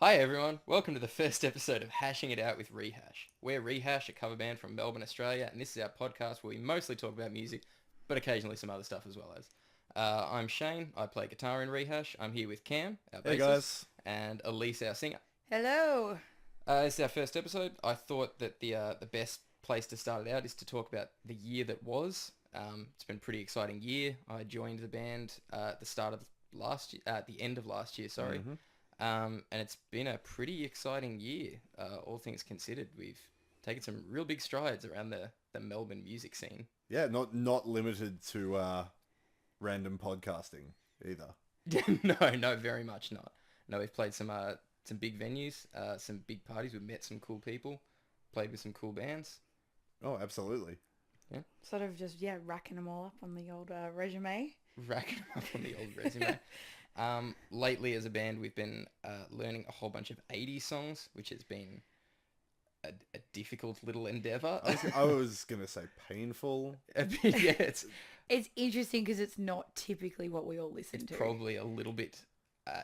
Hi everyone, welcome to the first episode of Hashing It Out with Rehash. We're Rehash, a cover band from Melbourne, Australia, and this is our podcast where we mostly talk about music, but occasionally some other stuff as well as. I'm Shane, I play guitar in Rehash. I'm here with Cam, our Hey bassist, guys. and Elyse, our singer. Hello. This is our first episode. I thought that the best place to start it out is to talk about the year that was. It's been a pretty exciting year. I joined the band at the start of last year, at the end of last year, sorry. And it's been a pretty exciting year, all things considered. We've taken some real big strides around the Melbourne music scene. Yeah, not limited to random podcasting either. No, very much not. No, we've played some big venues, some big parties. We've met some cool people, played with some cool bands. Oh, absolutely. Yeah, Sort of just, racking them all up on the old resume. racking up on the old resume. Lately, as a band, we've been learning a whole bunch of 80s songs, which has been a difficult little endeavor. I was going to say painful. Yeah, It's interesting because it's not typically what we all listen it's to. probably a little bit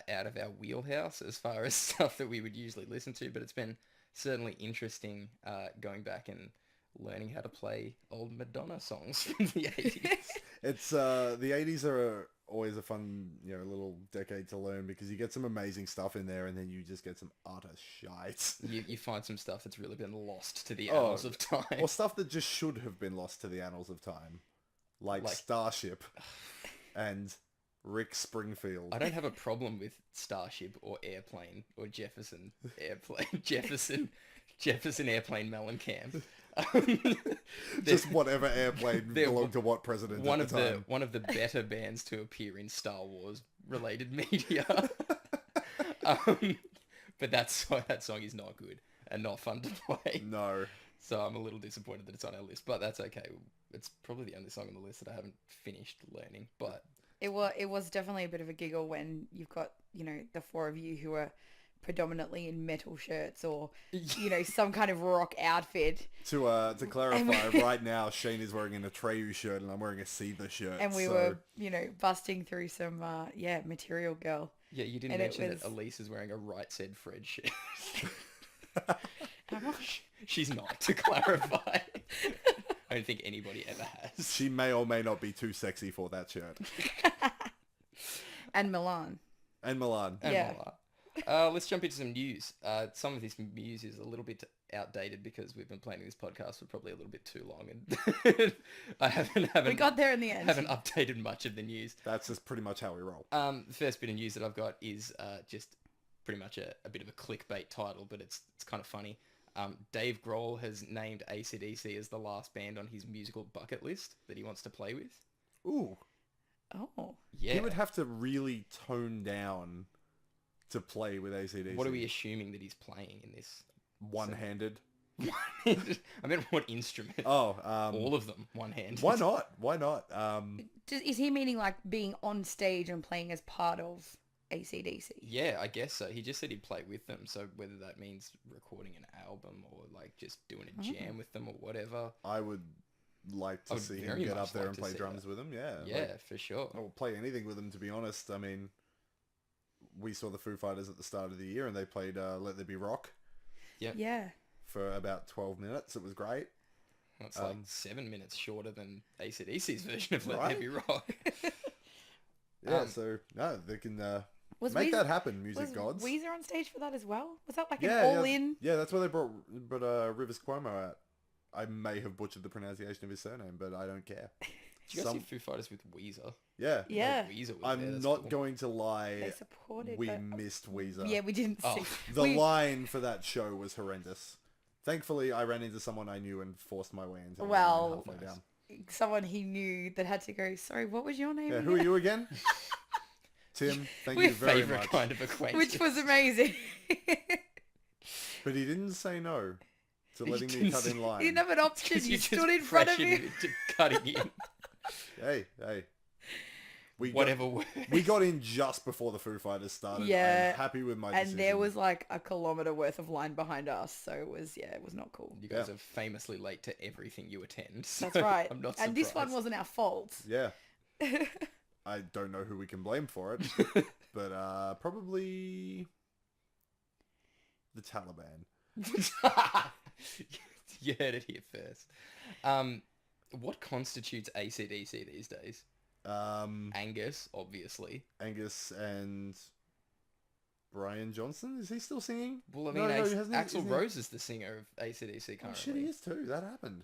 out of our wheelhouse as far as stuff that we would usually listen to, but it's been certainly interesting going back and learning how to play old Madonna songs from the 80s. It's the 80s are always a fun, little decade to learn because you get some amazing stuff in there and then you just get some utter shite. You find some stuff that's really been lost to the annals of time. Or stuff that just should have been lost to the annals of time. Like Starship and Rick Springfield. I don't have a problem with Starship or Airplane or Jefferson Airplane, Jefferson Airplane Mellencamp. Just whatever airplane belonged to what president at the time. One of the better bands to appear in Star Wars related media. But that song is not good and not fun to play. No. So I'm a little disappointed that it's on our list, but that's okay. It's probably the only song on the list that I haven't finished learning, but It was definitely a bit of a giggle when you've got, the four of you who are predominantly in metal shirts or, some kind of rock outfit. To clarify, right now Shane is wearing an Atreyu shirt and I'm wearing a Seether shirt. And we were, busting through some, Material Girl. yeah, you didn't And mention it that was- Elise is wearing a Right Said Fred shirt. Am I? She's not, to clarify. I don't think anybody ever has. She may or may not be too sexy for that shirt. And Milan. And Milan. And Yeah. voila. Let's jump into some news. Some of this news is a little bit outdated because we've been planning this podcast for probably a little bit too long, and I haven't We got there in the end. haven't updated much of the news. That's just pretty much how we roll. The first bit of news that I've got is just pretty much a bit of a clickbait title, but it's kind of funny. Dave Grohl has named ACDC as the last band on his musical bucket list that he wants to play with. Ooh. Oh. Yeah. He would have to really tone down to play with ACDC. What are we assuming that he's playing in this? One-handed? I mean, what instrument? Oh, All of them, one hand. why not? Why not? Is he meaning like being on stage and playing as part of ACDC? Yeah, I guess so. He just said he'd play with them, so whether that means recording an album or like just doing a jam with them or whatever. I would like I to would see him very get much up there like and to play see drums that. with him. Yeah. Yeah, for sure. I will play anything with him, to be honest. I mean, we saw the Foo Fighters at the start of the year and they played Let There Be Rock Yeah. for about 12 minutes. It was great. It's like 7 minutes shorter than AC/DC's version of Let Right? There Be Rock. Yeah, so no, they can Was make Weezer- that happen, music Was gods. Weezer on stage for that as well? Was that like yeah, an all-in? Yeah, that's why they brought Rivers Cuomo out. I may have butchered the pronunciation of his surname, but I don't care. Did you guys see Foo Fighters with Weezer? Yeah. Yeah. Like, Weezer was I'm there, that's not cool. going to They lie. supported. We but- missed Weezer. Yeah, we didn't Oh. see. The we, line for that show was horrendous. Thankfully, I ran into someone I knew and forced my way into the Well, line halfway down. someone he knew that had to go, sorry, what was your name? Yeah, again?" who are you again? Tim, thank We're you very Favorite much. kind of acquaintance. Which was amazing. But he didn't say no to He letting me didn't cut say- in line. You didn't have an option. You just stood in front of pressured him. to cutting in. Hey. We Whatever works. we got in just before the Foo Fighters started. Yeah, I'm happy with my And decision. there was like a kilometre worth of line behind us. So it was not cool. You guys Yeah. are famously late to everything you attend. So That's right. I'm not surprised. And this one wasn't our fault. Yeah. I don't know who we can blame for it, but probably Taliban. You heard it here first. What constitutes ACDC these days? Angus, obviously. Angus and Brian Johnson, is he still singing? Well, I mean, Axl Rose is the singer of ACDC currently. Oh shit, he is too. That happened.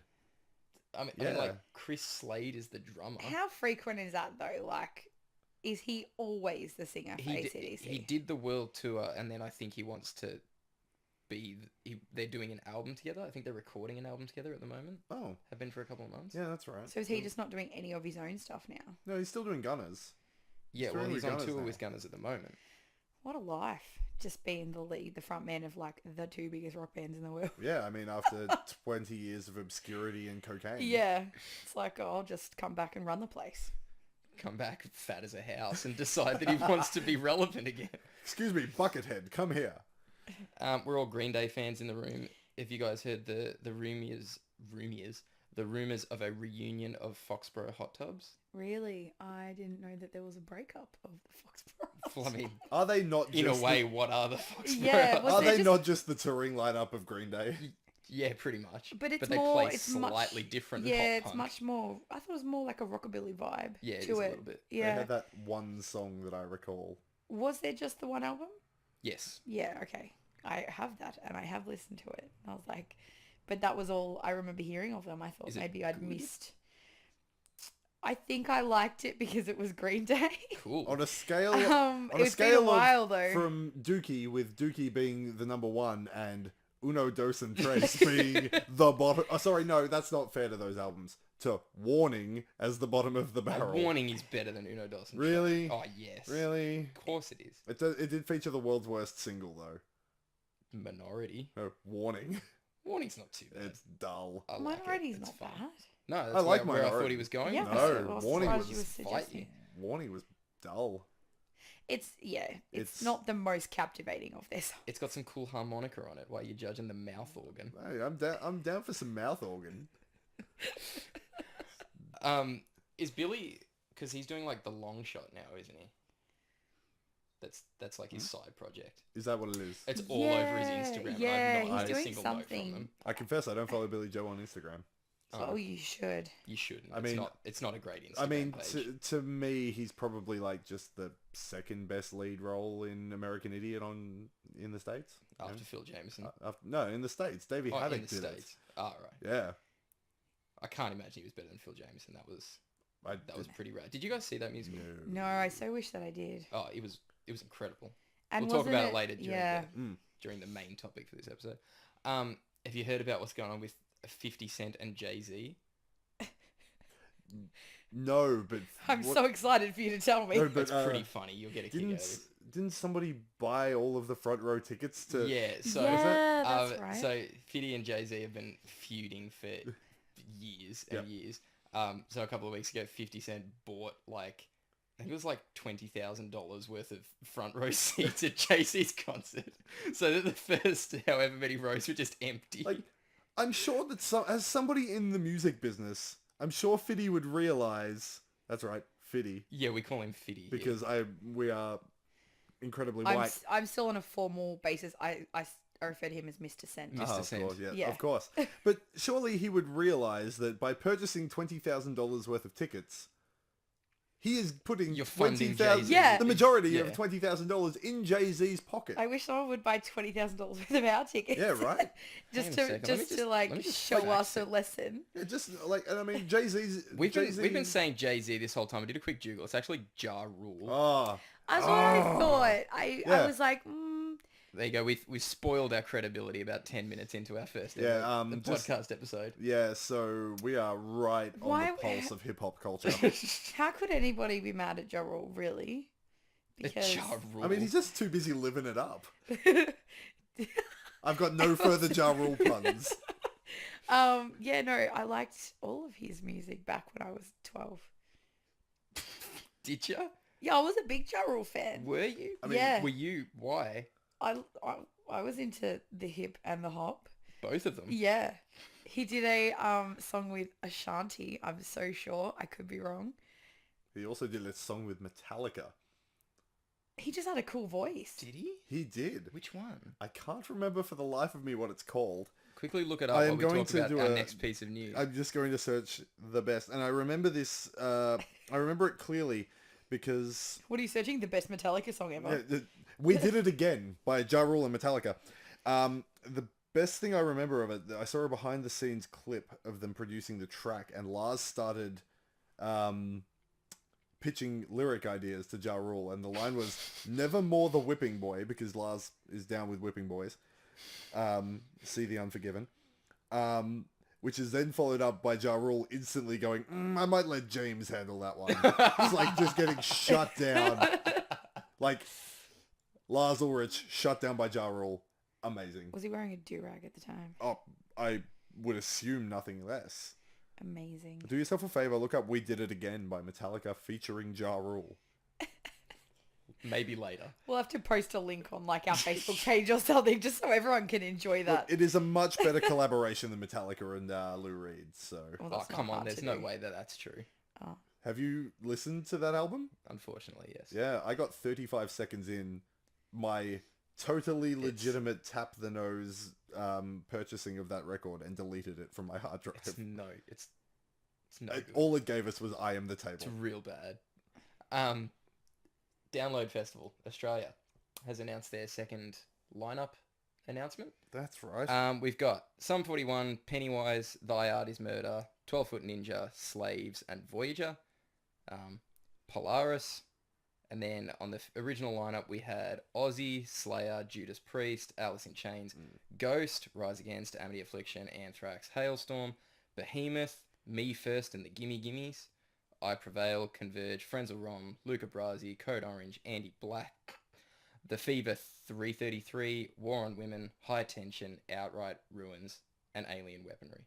I mean, like, Chris Slade is the drummer. How frequent is that, though? Like, is he always the singer for ACDC? He did the world tour, and then I think he wants to be... they're doing an album together. I think they're recording an album together at the moment. Oh. Have been for a couple of months. Yeah, that's right. So is he just not doing any of his own stuff now? No, he's still doing Gunners. Yeah, well, he's on tour with Gunners at the moment. What a life. Just being the front man of, like, the two biggest rock bands in the world. Yeah, I mean, after 20 years of obscurity and cocaine. Yeah. It's like, I'll just come back and run the place. Come back fat as a house and decide that he wants to be relevant again. Excuse me, Buckethead, come here. We're all Green Day fans in the room. If you guys heard the rumors of a reunion of Foxborough hot tubs. Really? I didn't know that there was a breakup of the Foxborough. Well, I mean, are they not in a way, what are the Foxborough? Yeah, are they not just the touring lineup of Green Day? Yeah, pretty much. But they play slightly different than Yeah, pop it's punk. much more... I thought it was more like a rockabilly vibe Yeah, it to is it. a little bit. Yeah. They had that one song that I recall. Was there just the one album? Yes. Yeah, okay. I have that, and I have listened to it. And I was like... But that was all I remember hearing of them. I thought maybe I'd missed... I think I liked it because it was Green Day. Cool. On a scale, it's been a while, though. From Dookie, with Dookie being the number one and Uno, Dos and Tres being the bottom. Oh, sorry, no, that's not fair to those albums. To Warning as the bottom of the barrel. Warning is better than Uno, Dos and Really? Tres. Oh, yes. Really? Of course it is. It did feature the world's worst single, though. Minority. No, Warning. Warning's not too bad. It's dull. I like Minority's it. It's not fine. bad. No, that's I like where I Minority. thought he was going. Yeah, No, Warning surprised was you were suggesting. Warning was dull. It's not the most captivating of this. It's got some cool harmonica on it while you're judging the mouth organ. Hey, I'm down for some mouth organ. Is Billy, because he's doing like the long shot now, isn't he? That's like his side project. Is that what it is? It's all over his Instagram. Yeah, I've not he's had a doing single note from something. them. I confess I don't follow Billy Joe on Instagram. Oh, you should. You shouldn't. I mean, it's not a great Instagram I mean, page. to me, he's probably like just the second best lead role in American Idiot in the States. After Phil Jameson. No, in the States. Davey Haddock in the did States. Oh, right. Yeah. I can't imagine he was better than Phil Jameson. That was pretty rad. Did you guys see that musical? No, I so wish that I did. Oh, it was incredible. And we'll talk about it wasn't later it- during the main topic for this episode. Have you heard about what's going on with 50 Cent and Jay-Z? No, but I'm so excited for you to tell me. No, but, It's pretty funny. You'll get a kick out of it. Didn't somebody buy all of the front row tickets to? Yeah, so that's right. So Fiddy and Jay-Z have been feuding for years and years. So a couple of weeks ago, 50 Cent bought I think it was like $20,000 worth of front row seats at Jay-Z's concert, so that the first however many rows were just empty. Like, I'm sure that as somebody in the music business, I'm sure Fiddy would realize. That's right, Fiddy. Yeah, we call him Fiddy because we are incredibly white. I'm still on a formal basis. I refer to him as Mr. Cent. Mr. Cent. Of course, Yeah. of course. But surely he would realize that by purchasing $20,000 worth of tickets, he is putting You're funding $20,000, Jay-Z. Yeah. the majority of $20,000 in Jay-Z's pocket. I wish someone would buy $20,000 worth of our tickets. Yeah, right. just Hang on a to second. let let me me just show fact us a check. lesson. Yeah, just like, and I mean, Jay-Z's. We've been saying Jay-Z this whole time. I did a quick Google. It's actually Ja Rule. Oh, That's what I thought. I Yeah. was like, There you go. We've spoiled our credibility about 10 minutes into our first podcast episode. yeah. So we are right on Why- the pulse of hip hop culture. how could anybody be mad at Ja Rule, really? Because Ja Rule. I mean, he's just too busy living it up. I've got no further Ja Rule puns. yeah, no, I liked all of his music back when I was 12. Did you? Yeah, I was a big Ja Rule fan. Were you? I mean, yeah, Were you? Why? I was into the hip and the hop. Both of them. Yeah. He did a song with Ashanti, I'm so sure. I could be wrong. He also did a song with Metallica. He just had a cool voice. Did he? He did. Which one? I can't remember for the life of me what it's called. Quickly look it up I while am we going talk to about do our a- next piece of news. I'm just going to search the best. And I remember this, I remember it clearly because What are you searching? The best Metallica song ever. We Did It Again by Ja Rule and Metallica. The best thing I remember of it, I saw a behind the scenes clip of them producing the track, and Lars started pitching lyric ideas to Ja Rule, and the line was "Never more the whipping boy," because Lars is down with whipping boys. See The Unforgiven. Which is then followed up by Ja Rule instantly going, I might let James handle that one. It's like just getting shut down. Like, Lars Ulrich shut down by Ja Rule. Amazing. Was he wearing a do-rag at the time? Oh, I would assume nothing less. Amazing. Do yourself a favor, look up We Did It Again by Metallica featuring Ja Rule. Maybe later. We'll have to post a link on like our Facebook page or something just so everyone can enjoy that. Look, it is a much better collaboration than Metallica and Lou Reed, so... Well, Oh, that's not come on. hard There's to no do. way that that's true. Oh. Have you listened to that album? Unfortunately, yes. Yeah, I got 35 seconds in my totally legitimate tap the nose purchasing of that record and deleted it from my hard drive. It's no good. All it gave us was I Am the Table. It's real bad. Download Festival Australia has announced their second lineup announcement. That's right. We've got Sum 41, Pennywise, Thy Art Is Murder, 12 Foot Ninja, Slaves, and Voyager. Polaris. And then on the original lineup, we had Ozzy, Slayer, Judas Priest, Alice in Chains, Ghost, Rise Against, Amity Affliction, Anthrax, Hailstorm, Behemoth, Me First and the Gimme Gimmes, I Prevail, Converge, Friends of Rom, Luca Brasi, Code Orange, Andy Black, The Fever 333, War on Women, High Tension, Outright, Ruins, and Alien Weaponry.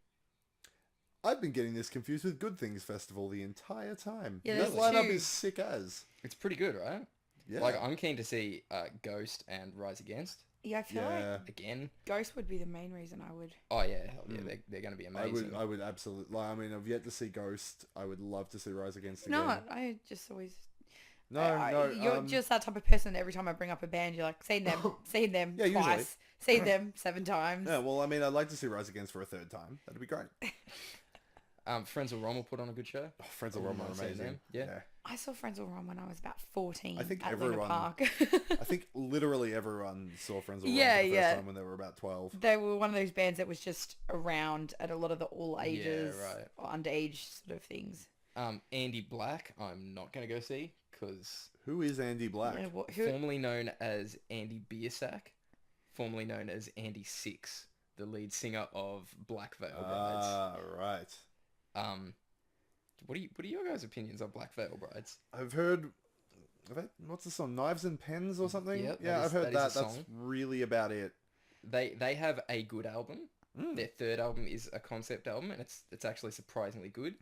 I've been getting this confused with Good Things Festival the entire time. Yeah, that there's lineup two. is sick as. It's pretty good, right? Yeah. Like, I'm keen to see Ghost and Rise Against Yeah, I feel Yeah. like again. Ghost would be the main reason I would. Oh, yeah. Hell yeah, they're going to be amazing. I would absolutely... I mean, I've yet to see Ghost. I would love to see Rise Against No, again. I just always... No, You're just that type of person. Every time I bring up a band, you're like, seen them Yeah, usually. twice, seen them 7 times. Yeah, well, I mean, I'd like to see Rise Against for a third time. That'd be great. Friends of Rom will put on a good show. Oh, Friends of Rome are I've seen amazing. them, yeah. I saw Friends of Rom when I was about 14 I think at Luna everyone- Park. I think literally everyone saw Friends of Rome Yeah, for the first yeah. time when they were about 12. They were one of those bands that was just around at a lot of the all ages, right. or underage sort of things. Andy Black, I'm not going to go see because Who is Andy Black? Yeah, who, formerly known as Andy Biersack, formerly known as Andy Six, the lead singer of Black Veil Brides. Ah, right. What are your guys' opinions on Black Veil Brides? I've heard... What's the song? Knives and Pens or something? Yep, yeah, that I've heard is a that. That's song. really about it. They have a good album. Their third album is a concept album, and it's actually surprisingly good.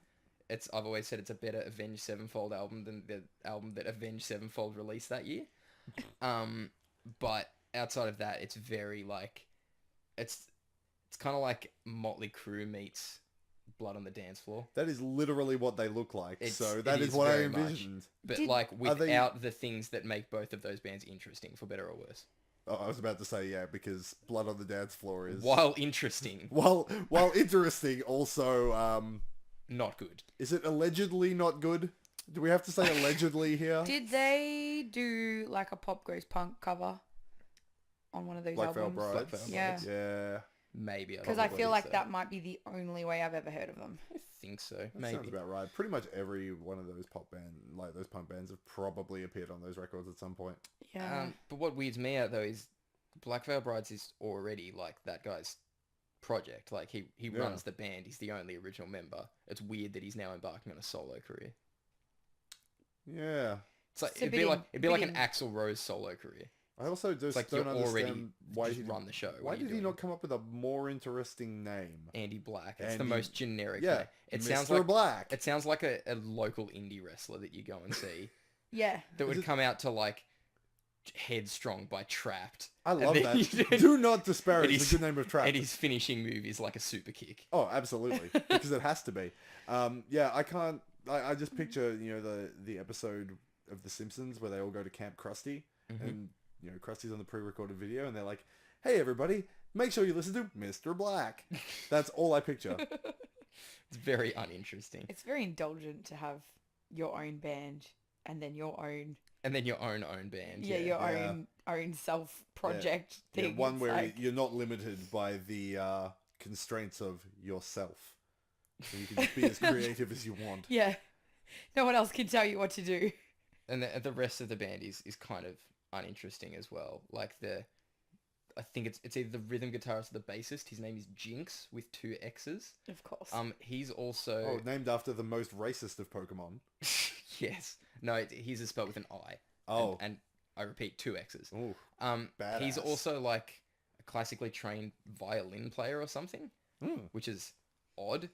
I've always said it's a better Avenged Sevenfold album than the album that Avenged Sevenfold released that year. But outside of that, it's very like it's kind of like Motley Crue meets Blood on the Dance Floor. That is literally what they look like. It That is is what I very much. envisioned. But Did- like Are they- without the things that make both of those bands interesting, for better or worse. Oh, I was about to say, yeah, because Blood on the Dance Floor is... While interesting, While interesting, also... not good. Is it allegedly not good? Do we have to say allegedly here? did they do like a Pop Goes Punk cover on one of those Black Veil albums? Brides? Black Veil Yeah. Yeah. Maybe. Because I feel like so. that might be the only way I've ever heard of them. I think so. That Maybe. sounds about right. Pretty much every one of those pop band, like those punk bands, have probably appeared on those records at some point. Yeah. But what weirds me out though is Black Veil Brides is already like that guy's project. Like he Yeah. runs the band. He's the only original member. It's weird that he's now embarking on a solo career. Yeah. It's like It's a it'd be bit like in- it'd be like bit an in- Axl Rose solo career. I also just It's like don't you're understand already why just he run the show. Why What are you did he doing? not come up with a more interesting name? Andy Black. It's the Andy- most generic. Yeah, name. It Mr. sounds like Black. it sounds like a local indie wrestler that you go and see yeah. that would Is it- come out to like Headstrong by Trapped. I And love then that. Do not disparage and the he's- good name of Trap. And his finishing move is like a super kick. Oh, absolutely, because it has to be. Yeah, I can't. I just picture the episode of The Simpsons where they all go to Camp Krusty and Krusty's on the pre-recorded video, and they're like, "Hey everybody, make sure you listen to Mr. Black." That's all I picture. It's very uninteresting. It's very indulgent to have your own band and then your own... And then your own band. Yeah, your own self-project thing. Yeah, one It's where like... you're not limited by the constraints of yourself. So you can just be as creative as you want. Yeah. No one else can tell you what to do. And the rest of the band is kind of uninteresting as well. Like I think it's either the rhythm guitarist or the bassist. His name is Jinx with 2 X's. Of course. He's also... named after the most racist of Pokemon. Yes. No, his is spelled with an I. Oh. And I repeat, 2 X's. Ooh, He's badass. also like a classically trained violin player or something, which is odd.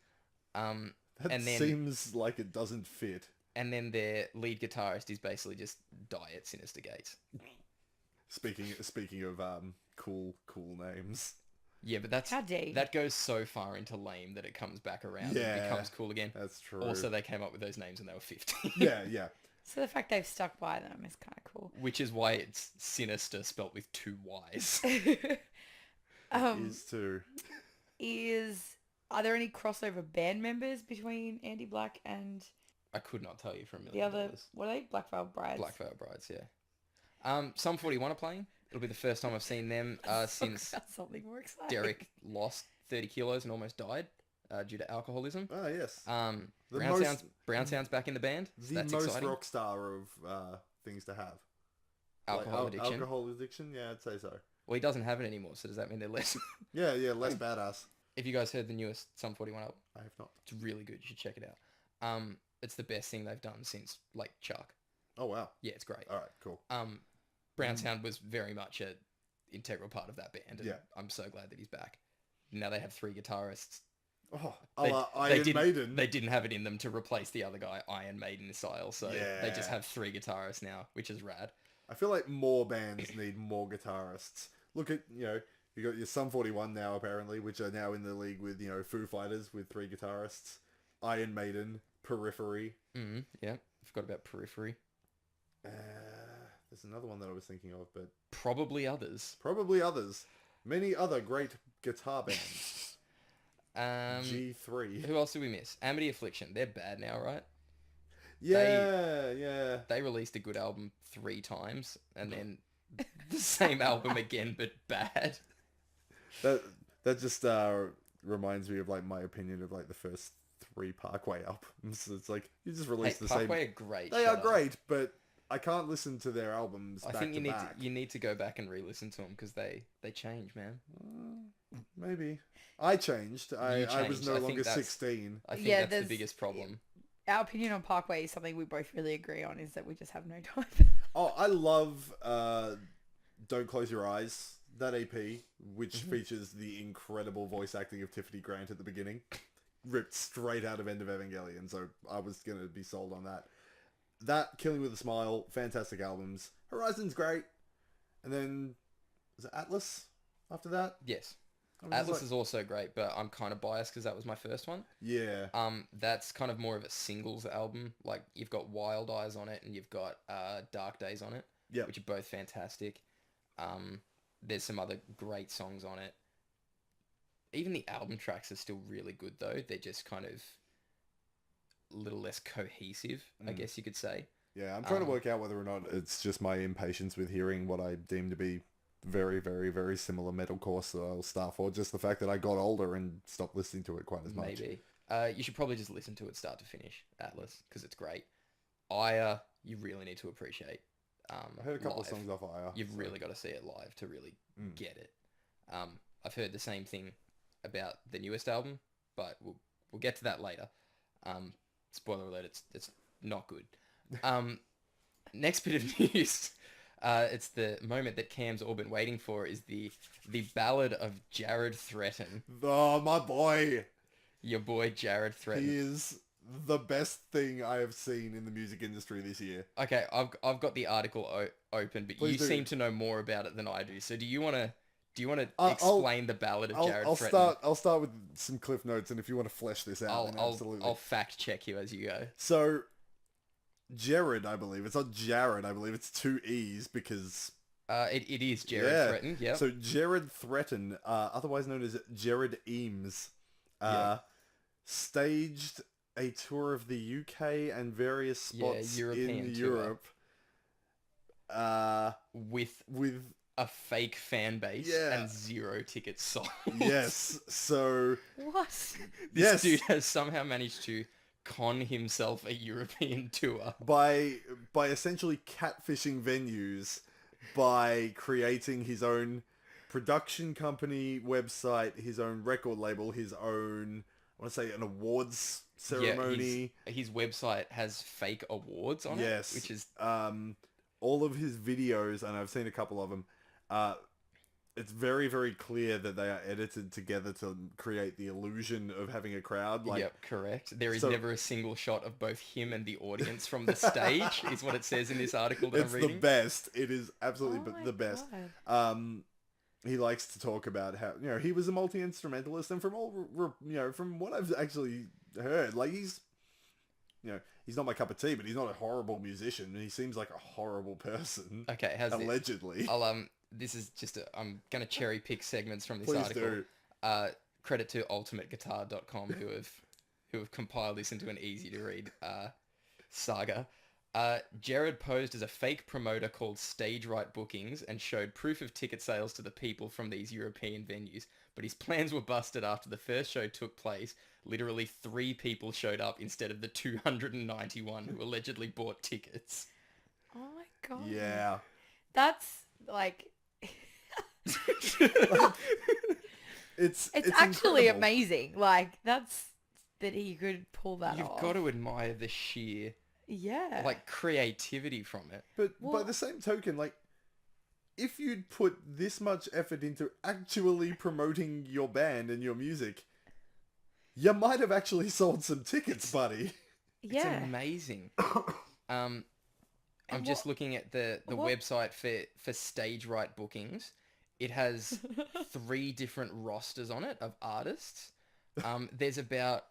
That seems like it doesn't fit. And then their lead guitarist is basically just die at Sinister Gates. Speaking of cool names. Yeah, but that goes so far into lame that it comes back around and becomes cool again. That's true. Also, they came up with those names when they were 15. Yeah. So the fact they've stuck by them is kind of cool. Which is why it's Sinister spelt with 2 Y's. It is too. Are there any crossover band members between Andy Black and... I could not tell you for $1 million. The other... What are they? Black Veil Brides? Black Veil Brides, yeah. Sum 41 are playing. It'll be the first time I've seen them since something more exciting. Derek lost 30 kilos and almost died due to alcoholism. Oh, yes. Brown Sound's back in the band. So the that's most exciting. rock star of things to have. Alcohol addiction. Alcohol addiction, yeah, I'd say so. Well, he doesn't have it anymore, so does that mean they're less? Yeah, less badass. Have you guys heard the newest Sum 41 album? I have not. It's really good. You should check it out. It's the best thing they've done since, like, Chuck. Oh, wow. Yeah, it's great. All right, cool. Brown Sound was very much an integral part of that band, and Yeah. I'm so glad that he's back. Now they have 3 guitarists. Oh, Iron Maiden. They didn't have it in them to replace the other guy, Iron Maiden style, so they just have 3 guitarists now, which is rad. I feel like more bands need more guitarists. Look at, you got your Sum 41 now, apparently, which are now in the league with, Foo Fighters with 3 guitarists. Iron Maiden, Periphery. Yeah, forgot about Periphery. There's another one that I was thinking of, but... Probably others. Many other great guitar bands. G3. Who else did we miss? Amity Affliction. They're bad now, right? Yeah. They released a good album 3 times, and then the same album again, but bad. That just reminds me of like my opinion of like the first 3 Parkway albums. It's like you just release the Parkway same. Are great. They are great, but I can't listen to their albums. I think you need to go back and re-listen to them because they change, man. Maybe I changed. I was no longer 16. I think that's the biggest problem. Our opinion on Parkway is something we both really agree on, is that we just have no time. Oh, I love Don't Close Your Eyes, that EP, which features the incredible voice acting of Tiffany Grant at the beginning. Ripped straight out of End of Evangelion, so I was going to be sold on that. That, Killing with a Smile, fantastic albums. Horizon's great. And then, was it Atlas after that? Yes. Atlas is also great, but I'm kind of biased because that was my first one. Yeah. That's kind of more of a singles album. Like, you've got Wild Eyes on it, and you've got Dark Days on it, which are both fantastic. There's some other great songs on it. Even the album tracks are still really good, though. They're just kind of a little less cohesive, I guess you could say. Yeah, I'm trying to work out whether or not it's just my impatience with hearing what I deem to be very, very, very similar metalcore style stuff, or just the fact that I got older and stopped listening to it quite as much. Maybe. You should probably just listen to it start to finish, Atlas, because it's great. Aya, you really need to appreciate. I heard a couple of songs off Aya. You've really got to see it live to really get it. I've heard the same thing about the newest album, but we'll get to that later. Spoiler alert, it's not good. Next bit of news. It's the moment that Cam's all been waiting for, is the Ballad of Jared Threatin. Oh, my boy. Your boy Jared Threatin. He is the best thing I have seen in the music industry this year. Okay, I've got the article open, but Please you do. seem to know more about it than I do. So do you want to explain the Ballad of Jared I'll Threatin? I'll start with some cliff notes, and if you want to flesh this out, then absolutely. I'll fact check you as you go. So, Jared, I believe. It's not Jared, I believe. It's 2 E's because... It is Jared Threaten, yeah. So Jared Threaten, otherwise known as Jared Eames, staged a tour of the UK and various spots in Europe. With a fake fan base and 0 tickets sold. Yes, so... What? This dude has somehow managed to con himself a European tour. By essentially catfishing venues, by creating his own production company website, his own record label, his own, I want to say, an awards ceremony. Yeah, his website has fake awards on it, which is... all of his videos, and I've seen a couple of them, it's very, very clear that they are edited together to create the illusion of having a crowd. Like, yep, correct. There is never a single shot of both him and the audience from the stage, is what it says in this article that I'm reading. It's the best. It is absolutely the best. He likes to talk about how, he was a multi-instrumentalist, and from from what I've actually heard, like, he's not my cup of tea, but he's not a horrible musician. He seems like a horrible person. Okay, allegedly. This is just I'm gonna cherry pick segments from this Please article. Do. Credit to ultimateguitar.com who have compiled this into an easy to read saga. Jared posed as a fake promoter called Stage Right Bookings and showed proof of ticket sales to the people from these European venues, but his plans were busted after the first show took place. Literally 3 people showed up instead of the 291 who allegedly bought tickets. Oh my god. Yeah. That's like... it's actually incredible. Amazing. Like, that he could pull that You've off. got to admire the sheer creativity from it. But by the same token, like, if you'd put this much effort into actually promoting your band and your music, you might have actually sold some tickets, buddy. It's amazing. I'm just looking at the website for Stage Right Bookings. It has 3 different rosters on it of artists. There's about,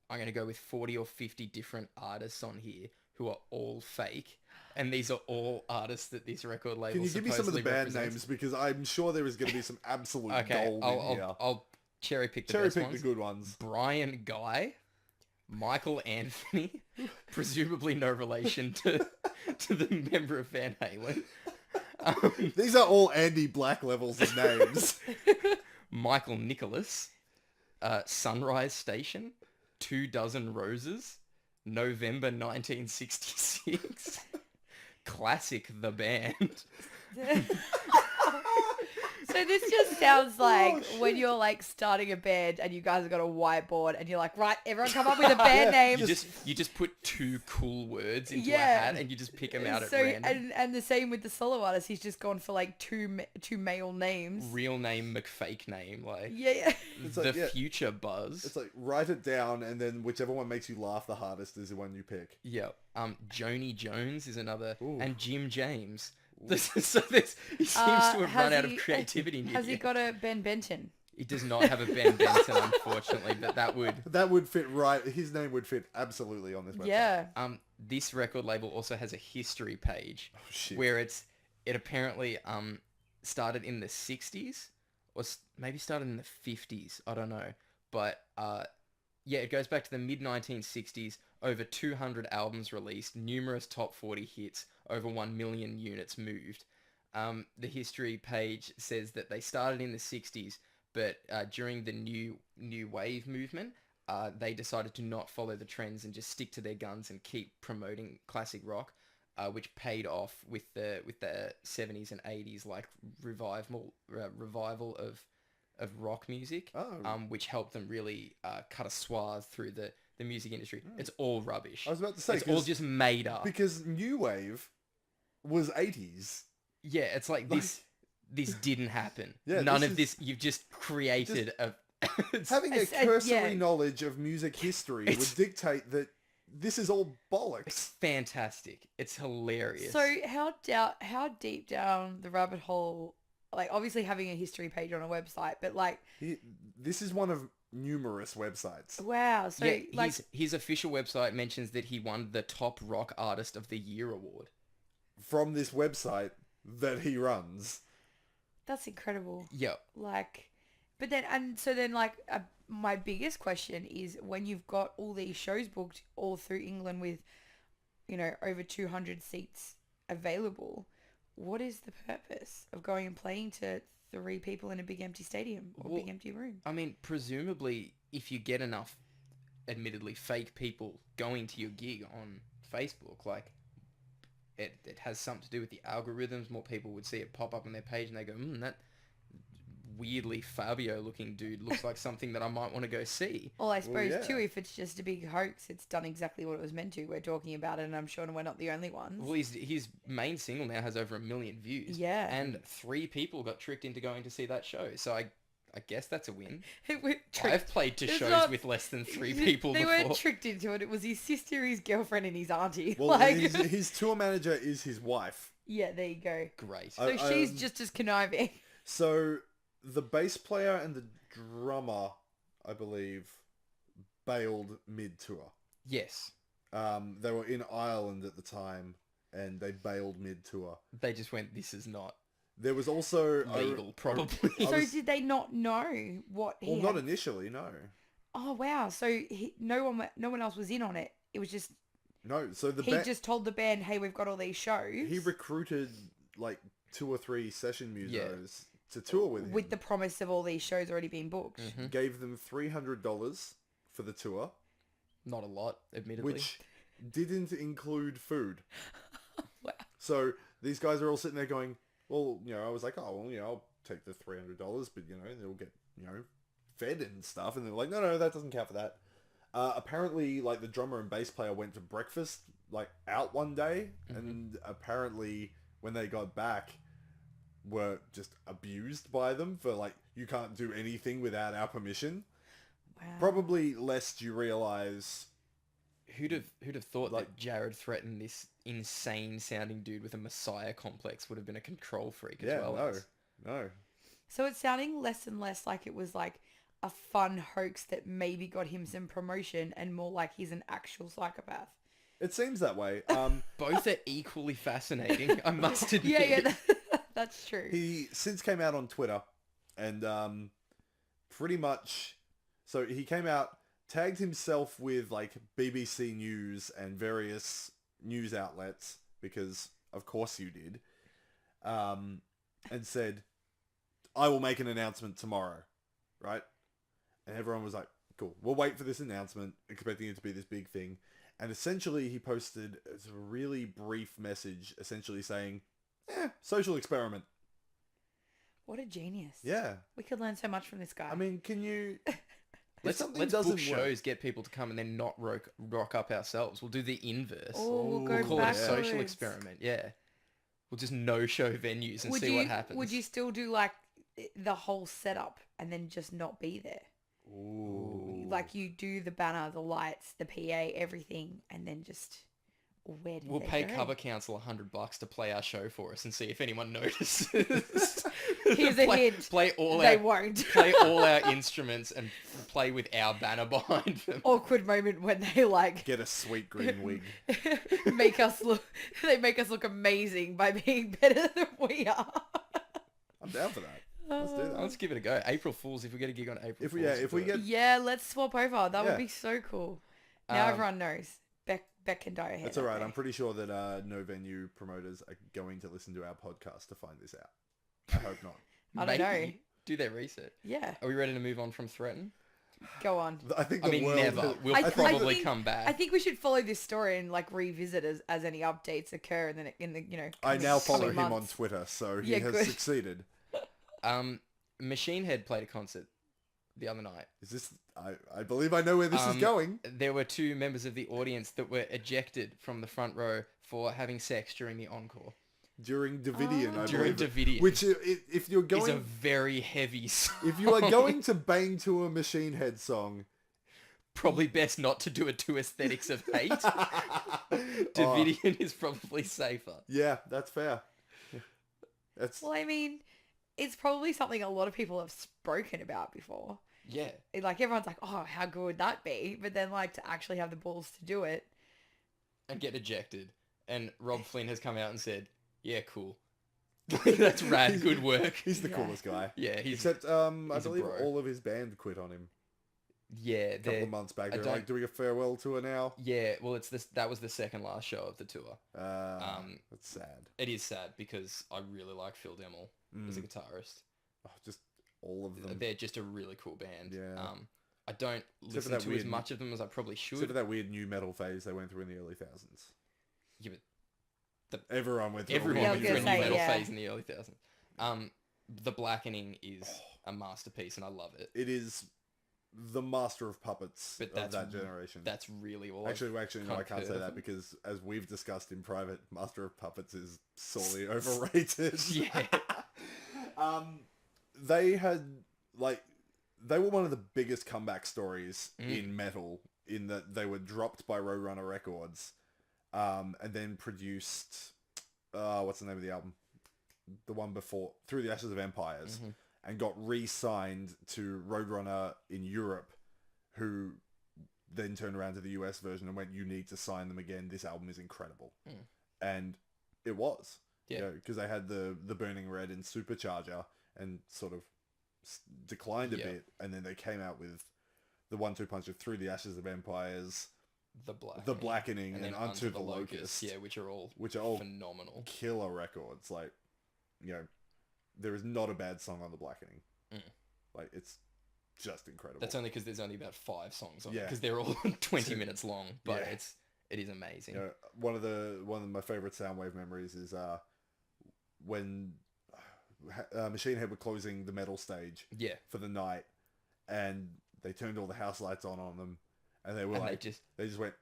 I'm going to go with 40 or 50 different artists on here who are all fake. And these are all artists that this record label Can you give me some of the band represents. names? Because I'm sure there is going to be some absolute gold in here. I'll cherry pick the best ones. The good ones. Brian Guy, Michael Anthony, presumably no relation to the member of Van Halen. These are all Andy Black levels of names. Michael Nicholas, Sunrise Station, 2 Dozen Roses, November 1966, Classic the Band. So this just sounds like when you're like starting a band and you guys have got a whiteboard and you're like, right, everyone come up with a band name. You just put 2 cool words into a hat and you just pick them out at random. And the same with the solo artist. He's just gone for like two male names. Real name, McFake name, like It's the future Buzz. It's like, write it down, and then whichever one makes you laugh the hardest is the one you pick. Yep. Joni Jones is another, Ooh. and Jim James. He seems to have run out of creativity. Has he got a Ben Benton? He does not have a Ben Benson, unfortunately, but that would fit right. His name would fit absolutely on this website. Yeah. This record label also has a history page where it apparently started in the 60s or maybe started in the 50s. I don't know, but it goes back to the mid 1960s. Over 200 albums released, numerous top 40 hits, over 1 million units moved. The history page says that they started in the 60s, but during the new wave movement, they decided to not follow the trends and just stick to their guns and keep promoting classic rock, which paid off with the 70s and 80s like revival of rock music, which helped them really cut a swath through the music industry. It's all rubbish. I was about to say, it's all just made up. Because new wave was 80s. Yeah, it's like this didn't happen. Yeah, None of this, you've just created having a cursory knowledge of music history would dictate that this is all bollocks. It's fantastic. It's hilarious. So how deep down the rabbit hole, like obviously having a history page on a website, but like... This is one of numerous websites. Wow. So Yeah, like, his official website mentions that he won the top rock artist of the year award. From this website that he runs. that's incredible. Yeah. Like, but then, and so then like, my biggest question is when you've got all these shows booked all through England with, over 200 seats available, what is the purpose of going and playing to 3 people in a big empty stadium or big empty room? I mean, presumably, if you get enough, admittedly, fake people going to your gig on Facebook, like, it has something to do with the algorithms. More people would see it pop up on their page and they go, that weirdly Fabio-looking dude looks like something that I might want to go see. Well, I suppose, yeah. too, if it's just a big hoax, it's done exactly what it was meant to. We're talking about it, and I'm sure we're not the only ones. Well, his main single now has over 1 million views. Yeah. And 3 people got tricked into going to see that show. So I guess that's a win. Tricked. I've played to shows with less than 3 people They before. weren't tricked into it. It was his sister, his girlfriend, and his auntie. Well, his tour manager is his wife. Yeah, there you go. Great. So she's just as conniving. So the bass player and the drummer, I believe, bailed mid-tour. Yes. They were in Ireland at the time, and they bailed mid-tour. They just went, this is not There was also legal, probably. So did they not know what he Well, had? not initially, no. Oh, wow. So no one else was in on it. It was just... No, so He just told the band, hey, we've got all these shows. he recruited like 2 or 3 session musos to tour with him. With the promise of all these shows already being booked. Mm-hmm. Gave them $300 for the tour, Not a lot, admittedly. which didn't include food. Wow. So these guys are all sitting there going, well, I was like, oh, well, I'll take the $300, but, they'll get, fed and stuff. And they're like, no, that doesn't count for that. Apparently, like, the drummer and bass player went to breakfast, like, out one day. Mm-hmm. And apparently, when they got back, were just abused by them for, like, you can't do anything without our permission. Wow. Probably lest you realise... Who'd have thought that Jared threatened this insane sounding dude with a messiah complex would have been a control freak as well? No. So it's sounding less and less like it was like a fun hoax that maybe got him some promotion and more like he's an actual psychopath. It seems that way. Both are equally fascinating, I must admit. Yeah, that's true. He since came out on Twitter and pretty much... So he came out, tagged himself with like BBC News and various news outlets, because of course you did, and said, I will make an announcement tomorrow, right? And everyone was like, cool, we'll wait for this announcement, expecting it to be this big thing. And essentially he posted a really brief message essentially saying, social experiment. What a genius. Yeah. We could learn so much from this guy. I mean, can you... Let's book shows, get people to come, and then not rock up ourselves. We'll do the inverse. Oh, we'll go We'll call it a backwards. social experiment, yeah. We'll just no-show venues and see what happens. Would you still do like the whole setup and then just not be there? Ooh. Like you do the banner, the lights, the PA, everything, and then just where did We'll they pay go? Cover Council $100 to play our show for us and see if anyone notices. Here's a hint. They won't. Play all our instruments and play with our banner behind them. Awkward moment when they like Get a sweet green wig. make us look amazing by being better than we are. I'm down for that. Let's do that. Let's give it a go. April Fools, if we get a gig on April Fools. If we get... Yeah, let's swap over. That Yeah. would be so cool. Now everyone knows. Beck can die ahead. That's all right. I'm pretty sure that no venue promoters are going to listen to our podcast to find this out. I hope not. I don't know. Maybe. Do their research. Yeah, Are we ready to move on from Threaten? go on. I think I the mean, world never. has- We'll I probably think- come back. I think we should follow this story and like revisit as any updates occur, and then in the I now follow coming him on months. Twitter, so he Yeah, has good. succeeded. Machine Head played a concert the other night. Is this... I believe I know where this is going. There were 2 members of the audience that were ejected from the front row for having sex during the encore. During Davidian, I During believe. Davidian. Which, if you're Is a going... very heavy song. If you are going to bang to a Machine Head song... Probably best not to do it to Aesthetics of Hate. Davidian is probably safer. Yeah, that's fair. That's... Well, I mean, it's probably something a lot of people have spoken about before. Yeah. Like, everyone's like, oh, how good would that be? But then, like, to actually have the balls to do it. And get ejected. And Rob Flynn has come out and said, yeah, cool. That's rad. Good work. He's the Yeah. coolest guy. Yeah, Except, I he's a believe bro. all of his band quit on him Yeah, a couple of months back. I They're don't- like doing a farewell tour now. Yeah, well, it's this. That was the second last show of the tour. That's sad. It is sad because I really like Phil Demmel as a guitarist. Oh, just all of them. They're just a really cool band. Yeah. I don't for listen that to as weird- much of them as I probably should. Except for that weird new metal phase they went through in the early thousands. Yeah, but Everyone went through everyone Yeah, I went was through a gonna new say, metal yeah. phase in the early thousands. The Blackening is a masterpiece, and I love it. It is the master of puppets But of that's that generation. That's really all. Actually, no, I kind can't of say heard that of them. because, as we've discussed in private, Master of Puppets is sorely overrated. Yeah. They had, like, they were one of the biggest comeback stories Mm. in metal, in that they were dropped by Roadrunner Records, and then produced, what's the name of the album? The one before, Through the Ashes of Empires, Mhm. and got re-signed to Roadrunner in Europe, who then turned around to the US version and went, you need to sign them again. This album is incredible. Mm. And it was. Yeah. Because they had the Burning Red and Supercharger and sort of declined a Yeah. bit. And then they came out with the 1-2 punch of Through the Ashes of Empires, The Blackening, and and then Unto the Locust. Yeah, which are all phenomenal. Killer records. Like, you know, there is not a bad song on The Blackening. Mm. Like, it's just incredible. That's only because there's only about 5 songs on it, Yeah. because they're all 20 minutes long. But Yeah. it is amazing. You know, one of my favorite Soundwave memories is when Machine Head were closing the metal stage Yeah, for the night, and they turned all the house lights on them, and they were and like, they just went,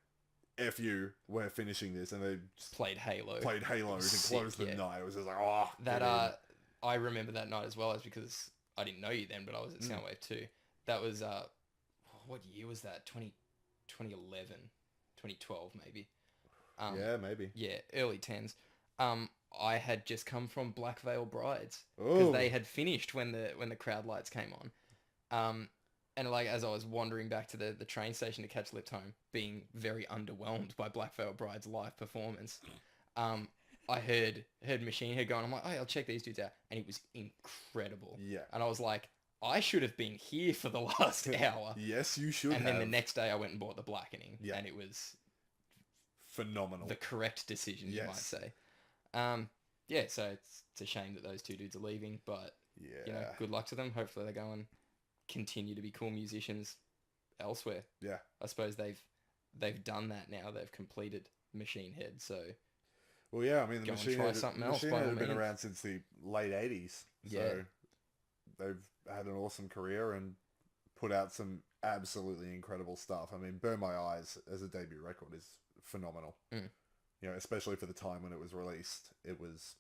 "F you, we're finishing this," and they just played Halo. played Halo to Sick, close the yeah. night. It was just like, oh, That I remember that night as well, as because I didn't know you then, but I was at Soundwave too. That was what year was that? 2011, 2012 maybe. yeah, maybe. Yeah, early 10s. I had just come from Black Veil Brides Oh, because they had finished when the crowd lights came on. And like as I was wandering back to the train station to catch lift home, being very underwhelmed by Black Veil Bride's live performance, I heard Machine Head going. I'm like, oh, I'll check these dudes out, and it was incredible. Yeah. And I was like, I should have been here for the last hour. Yes, you should. And have. then the next day, I went and bought the Blackening, Yeah. and it was phenomenal. the correct decision, you might Yes. say. Yeah, so it's a shame that those two dudes are leaving, but Yeah. you know, good luck to them. Hopefully they go and continue to be cool musicians elsewhere. Yeah. I suppose they've done that now. They've completed Machine Head, so Well, yeah. I mean, the Go and Machine try Head, something else, Machine by Head all had been means. around since the late '80s. So Yeah. they've had an awesome career and put out some absolutely incredible stuff. I mean, Burn My Eyes as a debut record is phenomenal. Mm. You know, especially for the time when it was released, it was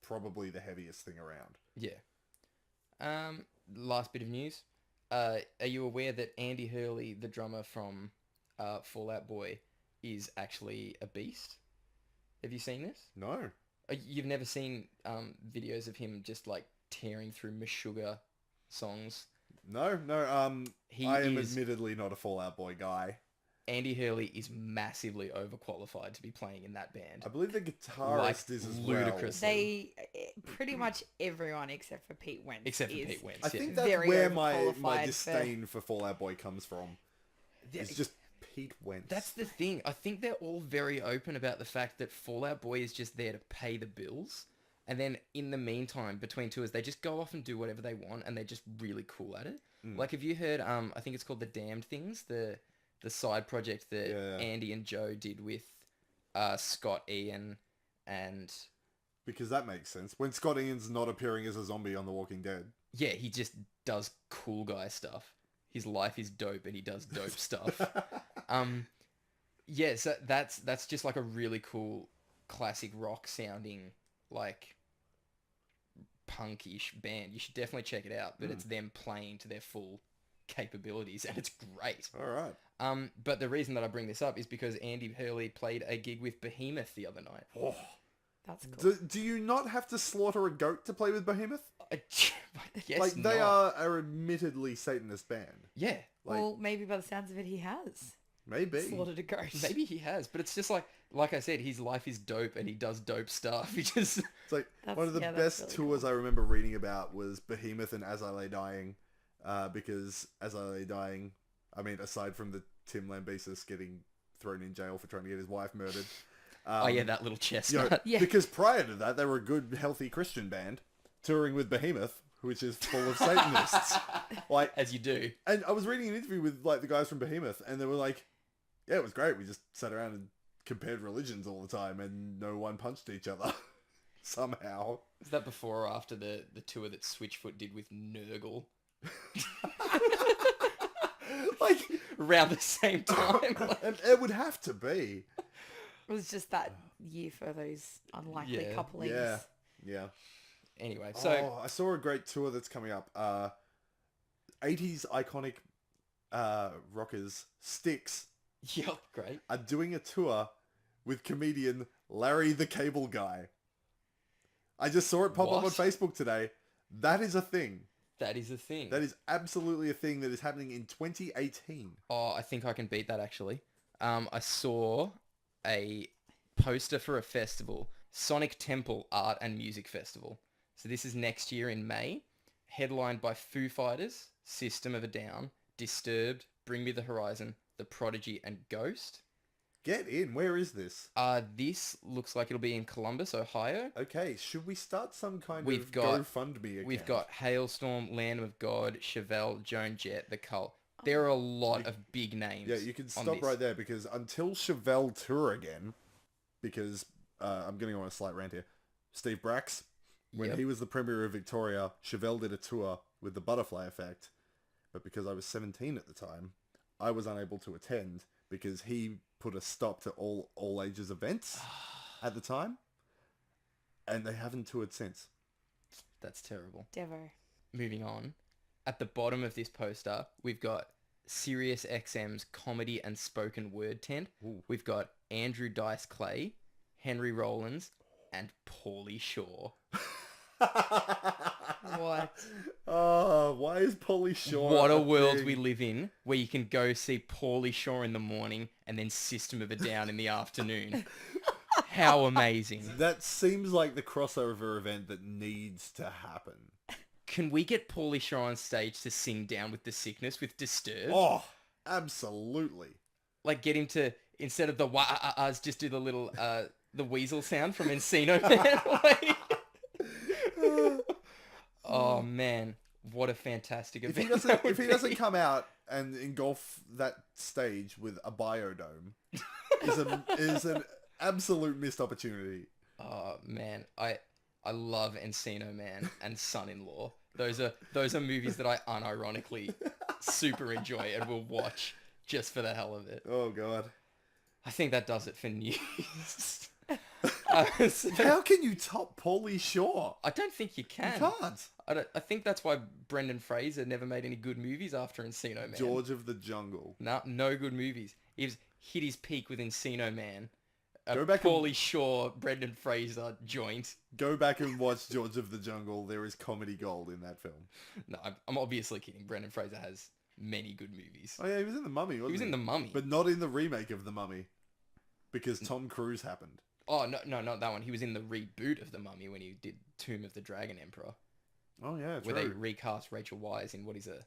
probably the heaviest thing around. yeah. Last bit of news. Are you aware that Andy Hurley, the drummer from Fall Out Boy, is actually a beast? Have you seen this? No. You've never seen videos of him just like tearing through Meshuggah songs? No. He I am is admittedly not a Fallout Boy guy. Andy Hurley is massively overqualified to be playing in that band. I believe the guitarist is as ludicrous. well. They pretty much everyone except for Pete Wentz. Except for is- Pete Wentz. I think yeah. that's Very where my overqualified disdain for Fallout Boy comes from. Yeah, It's just Pete Wentz. That's the thing. I think they're all very open about the fact that Fall Out Boy is just there to pay the bills. And then in the meantime, between tours, they just go off and do whatever they want, and they're just really cool at it. Like, have you heard, I think it's called The Damned Things, the side project that Yeah. Andy and Joe did with Scott Ian and... Because that makes sense. When Scott Ian's not appearing as a zombie on The Walking Dead. Yeah, he just does cool guy stuff. His life is dope, and he does dope stuff. Yeah, so that's just like a really cool classic rock sounding like punkish band. You should definitely check it out. But it's them playing to their full capabilities, and it's great. All right. But the reason that I bring this up is because Andy Hurley played a gig with Behemoth the other night. Oh, That's cool. Do you not have to slaughter a goat to play with Behemoth? Yes, Like, they not. are admittedly Satanist band. Yeah, Like, Well, maybe by the sounds of it, he has maybe. slaughtered a goat. maybe he has, but it's just like I said, his life is dope and he does dope stuff. He just It's like, That's- one of the yeah, that's best really tours cool. I remember reading about was Behemoth and As I Lay Dying. Because As I Lay Dying, I mean, aside from the Tim Lambesis getting thrown in jail for trying to get his wife murdered. oh yeah, that little chestnut. Yeah. Because prior to that, they were a good, healthy Christian band touring with Behemoth, which is full of Satanists. Like, As you do. and I was reading an interview with like the guys from Behemoth, and they were like, "Yeah, it was great. We just sat around and compared religions all the time, and no one punched each other somehow." Is that before or after the tour that Switchfoot did with Nurgle? Like, Around the same time. it would have to be. It was just that year for those unlikely Yeah. couplings. Yeah, yeah. Anyway, so I saw a great tour that's coming up. 80s iconic rockers Styx yeah, great. are doing a tour with comedian Larry the Cable Guy. I just saw it pop up on What? Facebook today. That is a thing. That is a thing. That is absolutely a thing that is happening in 2018. Oh, I think I can beat that actually. I saw a poster for a festival, Sonic Temple Art and Music Festival. So this is next year in May, headlined by Foo Fighters, System of a Down, Disturbed, Bring Me the Horizon, The Prodigy, and Ghost. Get in. Where is this? This looks like it'll be in Columbus, Ohio. Okay, should we start some kind We've of got- GoFundMe account? We've got Hailstorm, Lamb of God, Chevelle, Joan Jett, The Cult. There are a lot of big names. Yeah, you can on stop this. right there because until Chevelle tour again, because I'm going to go on a slight rant here. Steve Brax, when Yep. he was the Premier of Victoria, Chevelle did a tour with the Butterfly Effect, but because I was 17 at the time, I was unable to attend because he put a stop to all ages events at the time, and they haven't toured since. That's terrible. Devo. Moving on. At the bottom of this poster, we've got Sirius XM's comedy and spoken word tent. Ooh. We've got Andrew Dice Clay, Henry Rollins, and Pauly Shore. What? Oh, why is Pauly Shore? What a thing? world we live in, where you can go see Pauly Shore in the morning and then System of a Down in the afternoon. How amazing. That seems like the crossover event that needs to happen. Can we get Pauly Shore on stage to sing Down with the Sickness with Disturbed? Oh, absolutely. Like get him to, instead of the wah-ahs, just do the little, the weasel sound from Encino Man. Like- oh man, what a fantastic If event. he doesn't, that would if he be. doesn't come out and engulf that stage with a biodome, is an absolute missed opportunity. Oh man, I love Encino Man and Son-in-Law. Those are movies that I unironically super enjoy and will watch just for the hell of it. Oh god. I think that does it for news. How can you top Pauly Shore? I don't think you can. You can't. I think that's why Brendan Fraser never made any good movies after Encino Man. George of the Jungle. No good movies. He hit his peak with Encino Man. Go A back and- Pauly Shore, Brendan Fraser joint. Go back and watch George of the Jungle. There is comedy gold in that film. No, I'm obviously kidding. Brendan Fraser has many good movies. Oh yeah, he was in The Mummy, wasn't He was in The Mummy. But not in the remake of The Mummy. Because Tom Cruise happened. Oh, no, not that one. He was in the reboot of The Mummy when he did Tomb of the Dragon Emperor, Oh yeah, true. where they recast Rachel Weisz in what is a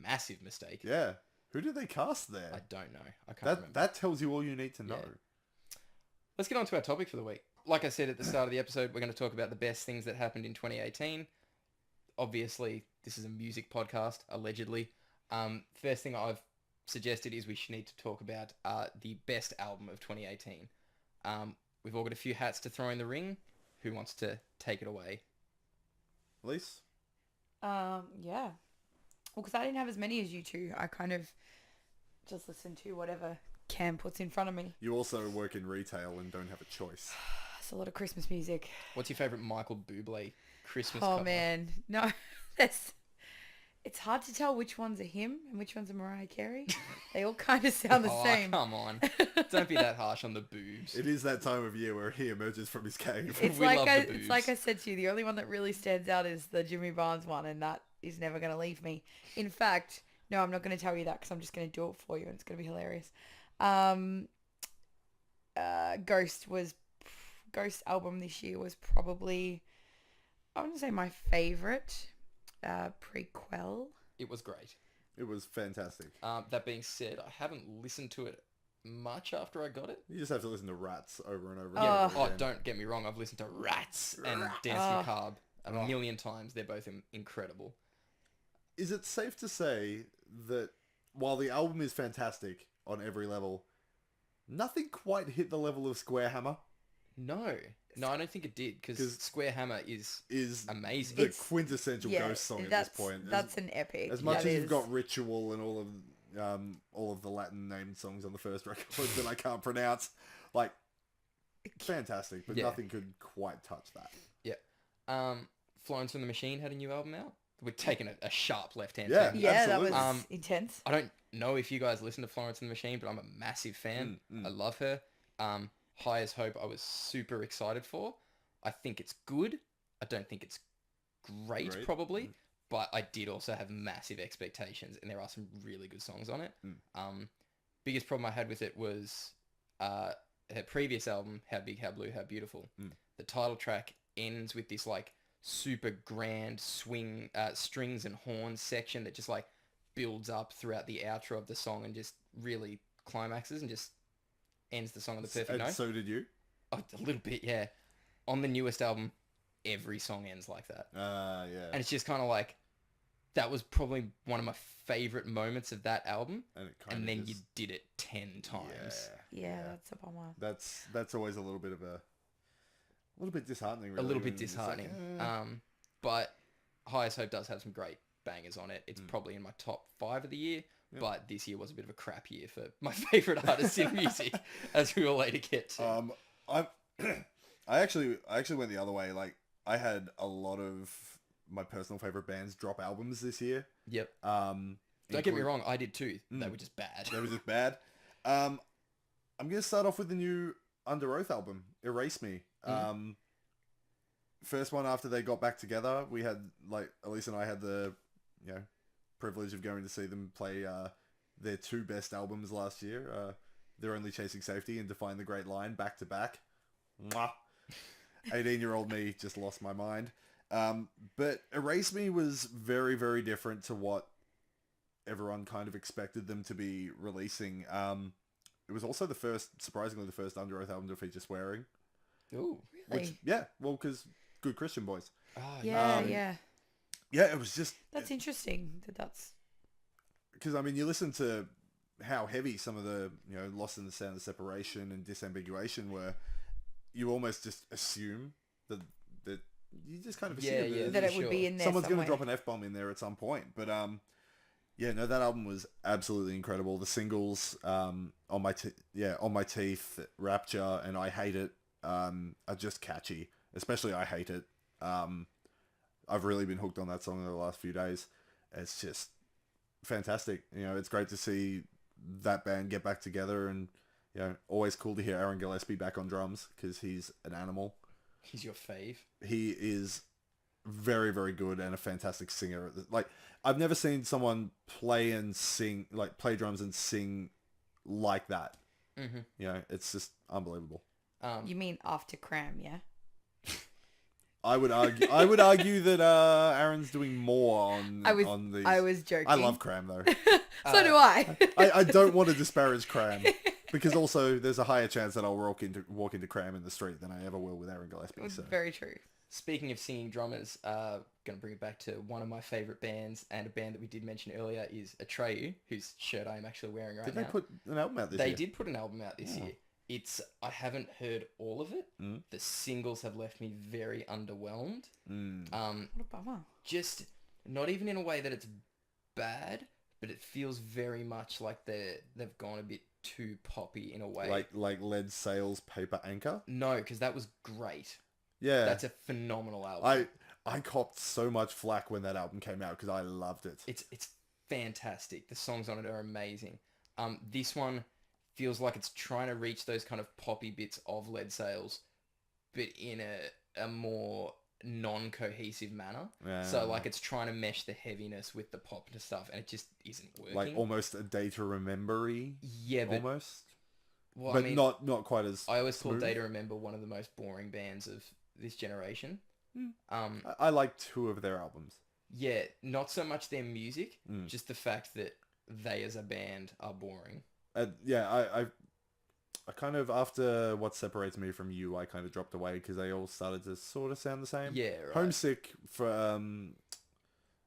massive mistake. Yeah. Who did they cast there? I don't know. I can't remember. That tells you all you need to know. Yeah. Let's get on to our topic for the week. Like I said at the start of the episode, we're going to talk about the best things that happened in 2018. Obviously, this is a music podcast, allegedly. First thing I've suggested is we should need to talk about the best album of 2018. We've all got a few hats to throw in the ring. Who wants to take it away? Elise? Yeah. Well, because I didn't have as many as you two. I kind of just listened to whatever Cam puts in front of me. You also work in retail and don't have a choice. It's a lot of Christmas music. What's your favourite Michael Bublé Christmas Oh cover? man, no, that's It's hard to tell which one's a him and which one's a Mariah Carey. They all kind of sound the Oh, same. come on. Don't be that harsh on the boobs. It is that time of year where he emerges from his cave. It's We like love the it's like boobs. I said to you, the only one that really stands out is the Jimmy Barnes one, and that is never going to leave me. In fact, no, I'm not going to tell you that because I'm just going to do it for you, and it's going to be hilarious. Ghost album this year was probably, I wouldn't say my favorite prequel. It was great. It was fantastic. That being said, I haven't listened to it much after I got it. You just have to listen to Rats over and over Yeah. again. Oh, don't get me wrong. I've listened to Rats and Dance Macabre a million times. They're both incredible. Is it safe to say that while the album is fantastic on every level, nothing quite hit the level of Square Hammer? No, I don't think it did because Square Hammer is amazing. The quintessential Ghost song at this point. That's an epic. As much as you've got Ritual and all of the Latin named songs on the first record that I can't pronounce, like, fantastic, but nothing could quite touch that. Yeah. Florence and the Machine had a new album out. We're taking a sharp left-hand Yeah. turn. Yeah, Absolutely. that was intense. I don't know if you guys listen to Florence and the Machine, but I'm a massive fan. I love her. High as Hope, I was super excited for. I think it's good. I don't think it's great. Probably. But I did also have massive expectations, and there are some really good songs on it. Biggest problem I had with it was her previous album, How Big, How Blue, How Beautiful. The title track ends with this like super grand swing, strings and horns section that just like builds up throughout the outro of the song and just really climaxes and just ends the song on the perfect note. So did you? Oh, a little bit, yeah. On the newest album, every song ends like that. Yeah. And it's just kind of like, that was probably one of my favorite moments of that album. And then you did it 10 times. Yeah, that's a bummer. That's always a little bit disheartening, really. A little bit disheartening. But Highest Hope does have some great bangers on it. It's probably in my top 5 of the year. But this year was a bit of a crap year for my favorite artists in music, as we will later get to. I actually went the other way. Like, I had a lot of my personal favorite bands drop albums this year. Yep. Don't get me wrong, I did too. They were just bad. They were just bad. I'm gonna start off with the new Under Oath album, Erase Me. First one after they got back together. We had, like, Elyse and I had the, privilege of going to see them play their 2 best albums last year. They're Only Chasing Safety and Define the Great Line back to back. Mwah. 18-year-old me just lost my mind. But Erase Me was very, very different to what everyone kind of expected them to be releasing. It was also surprisingly the first Under Oath album to feature swearing. Ooh, really? Because good Christian boys. Oh, Yeah. Yeah, it was just... That's interesting that's... Because, I mean, you listen to how heavy some of the, Lost in the Sound of Separation and Disambiguation were, you almost just assume that you just kind of assume that it would be in there someone's going somewhere. to drop an F-bomb in there at some point. But, that album was absolutely incredible. The singles, On My Teeth, Rapture, and I Hate It, are just catchy. Especially I Hate It. I've really been hooked on that song in the last few days. It's just fantastic. It's great to see that band get back together, and always cool to hear Aaron Gillespie back on drums because he's an animal. He's your fave. He is very, very good and a fantastic singer. Like, I've never seen someone play drums and sing like that. It's just unbelievable. You mean after Cram, yeah? I would argue that Aaron's doing more on these. I was joking. I love Cram though. So do I. I don't want to disparage Cram because also there's a higher chance that I'll walk into Cram in the street than I ever will with Aaron Gillespie. So. Very true. Speaking of singing drummers, going to bring it back to one of my favorite bands, and a band that we did mention earlier is Atreyu, whose shirt I am actually wearing right now. Did they put an album out this year? They did put an album out this year. I haven't heard all of it. The singles have left me very underwhelmed. What a bummer. Just not even in a way that it's bad, but it feels very much like they've gone a bit too poppy in a way. Like Lead Sails Paper Anchor? No, because that was great. Yeah. That's a phenomenal album. I copped so much flack when that album came out because I loved it. It's fantastic. The songs on it are amazing. This one feels like it's trying to reach those kind of poppy bits of Lead Sails, but in a more non-cohesive manner. So like it's trying to mesh the heaviness with the pop and stuff, and it just isn't working. Like almost a Day to Remember-y. Yeah, but almost. well, But I mean, not quite as. I always call smooth. Day to Remember one of the most boring bands of this generation. I like 2 of their albums. Yeah, not so much their music, just the fact that they as a band are boring. I kind of, after What Separates Me From You, I kind of dropped away because they all started to sort of sound the same. Yeah, right. Homesick for and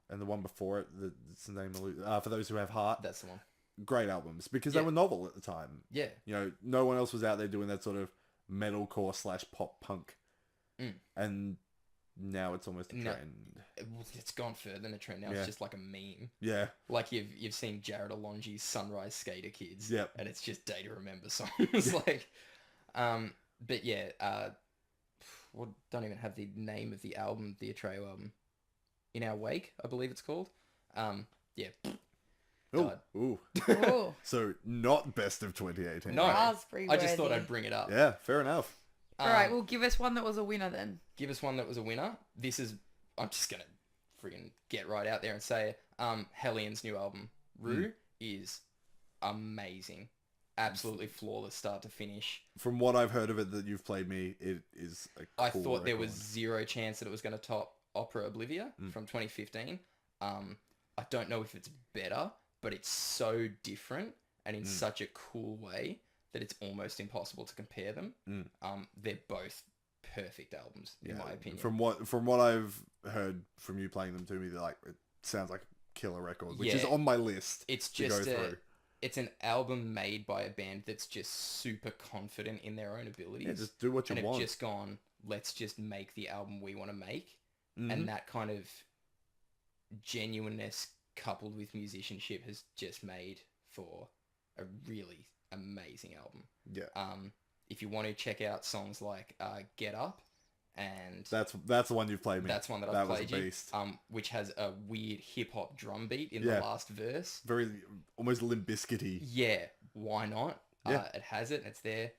the one before it, it's the name For Those Who Have Heart. That's the one. Great albums because they were novel at the time. Yeah. You know, no one else was out there doing that sort of metalcore / pop punk. And now it's almost a trend. It's gone further than a trend now. Yeah. It's just like a meme. Yeah. Like you've seen Jared Alonji's Sunrise Skater Kids. Yep. And it's just Day to Remember songs. Like, but yeah, don't even have the name of the album, the Atreyu album. In Our Wake, I believe it's called. Yeah. Ooh. Ooh. Oh, So not best of 2018. No. raspberry I just thought worthy. I'd bring it up. Yeah, fair enough. All right, well, give us one that was a winner then. Give us one that was a winner. I'm just going to friggin' get right out there and say Hellions' new album, Rue, is amazing. Absolutely flawless start to finish. From what I've heard of it that you've played me, it is a cool I thought there was record. zero chance that it was going to top Opera Oblivia from 2015. I don't know if it's better, but it's so different and in such a cool way that it's almost impossible to compare them. They're both perfect albums, in my opinion. From what I've heard from you playing them to me, they're like, it sounds like a killer record, which is on my list. It's to just go through. It's an album made by a band that's just super confident in their own abilities. Yeah, just do what you and want. have just gone, let's just make the album we want to make. And that kind of genuineness coupled with musicianship has just made for a really amazing album. Yeah. If you want to check out songs like Get Up, and That's the one you've played me. that's one that I've played was a beast. you, which has a weird hip hop drum beat in the last verse. Very almost Limp Bizkit-y. Yeah, why not? Yeah. It has it. It's there.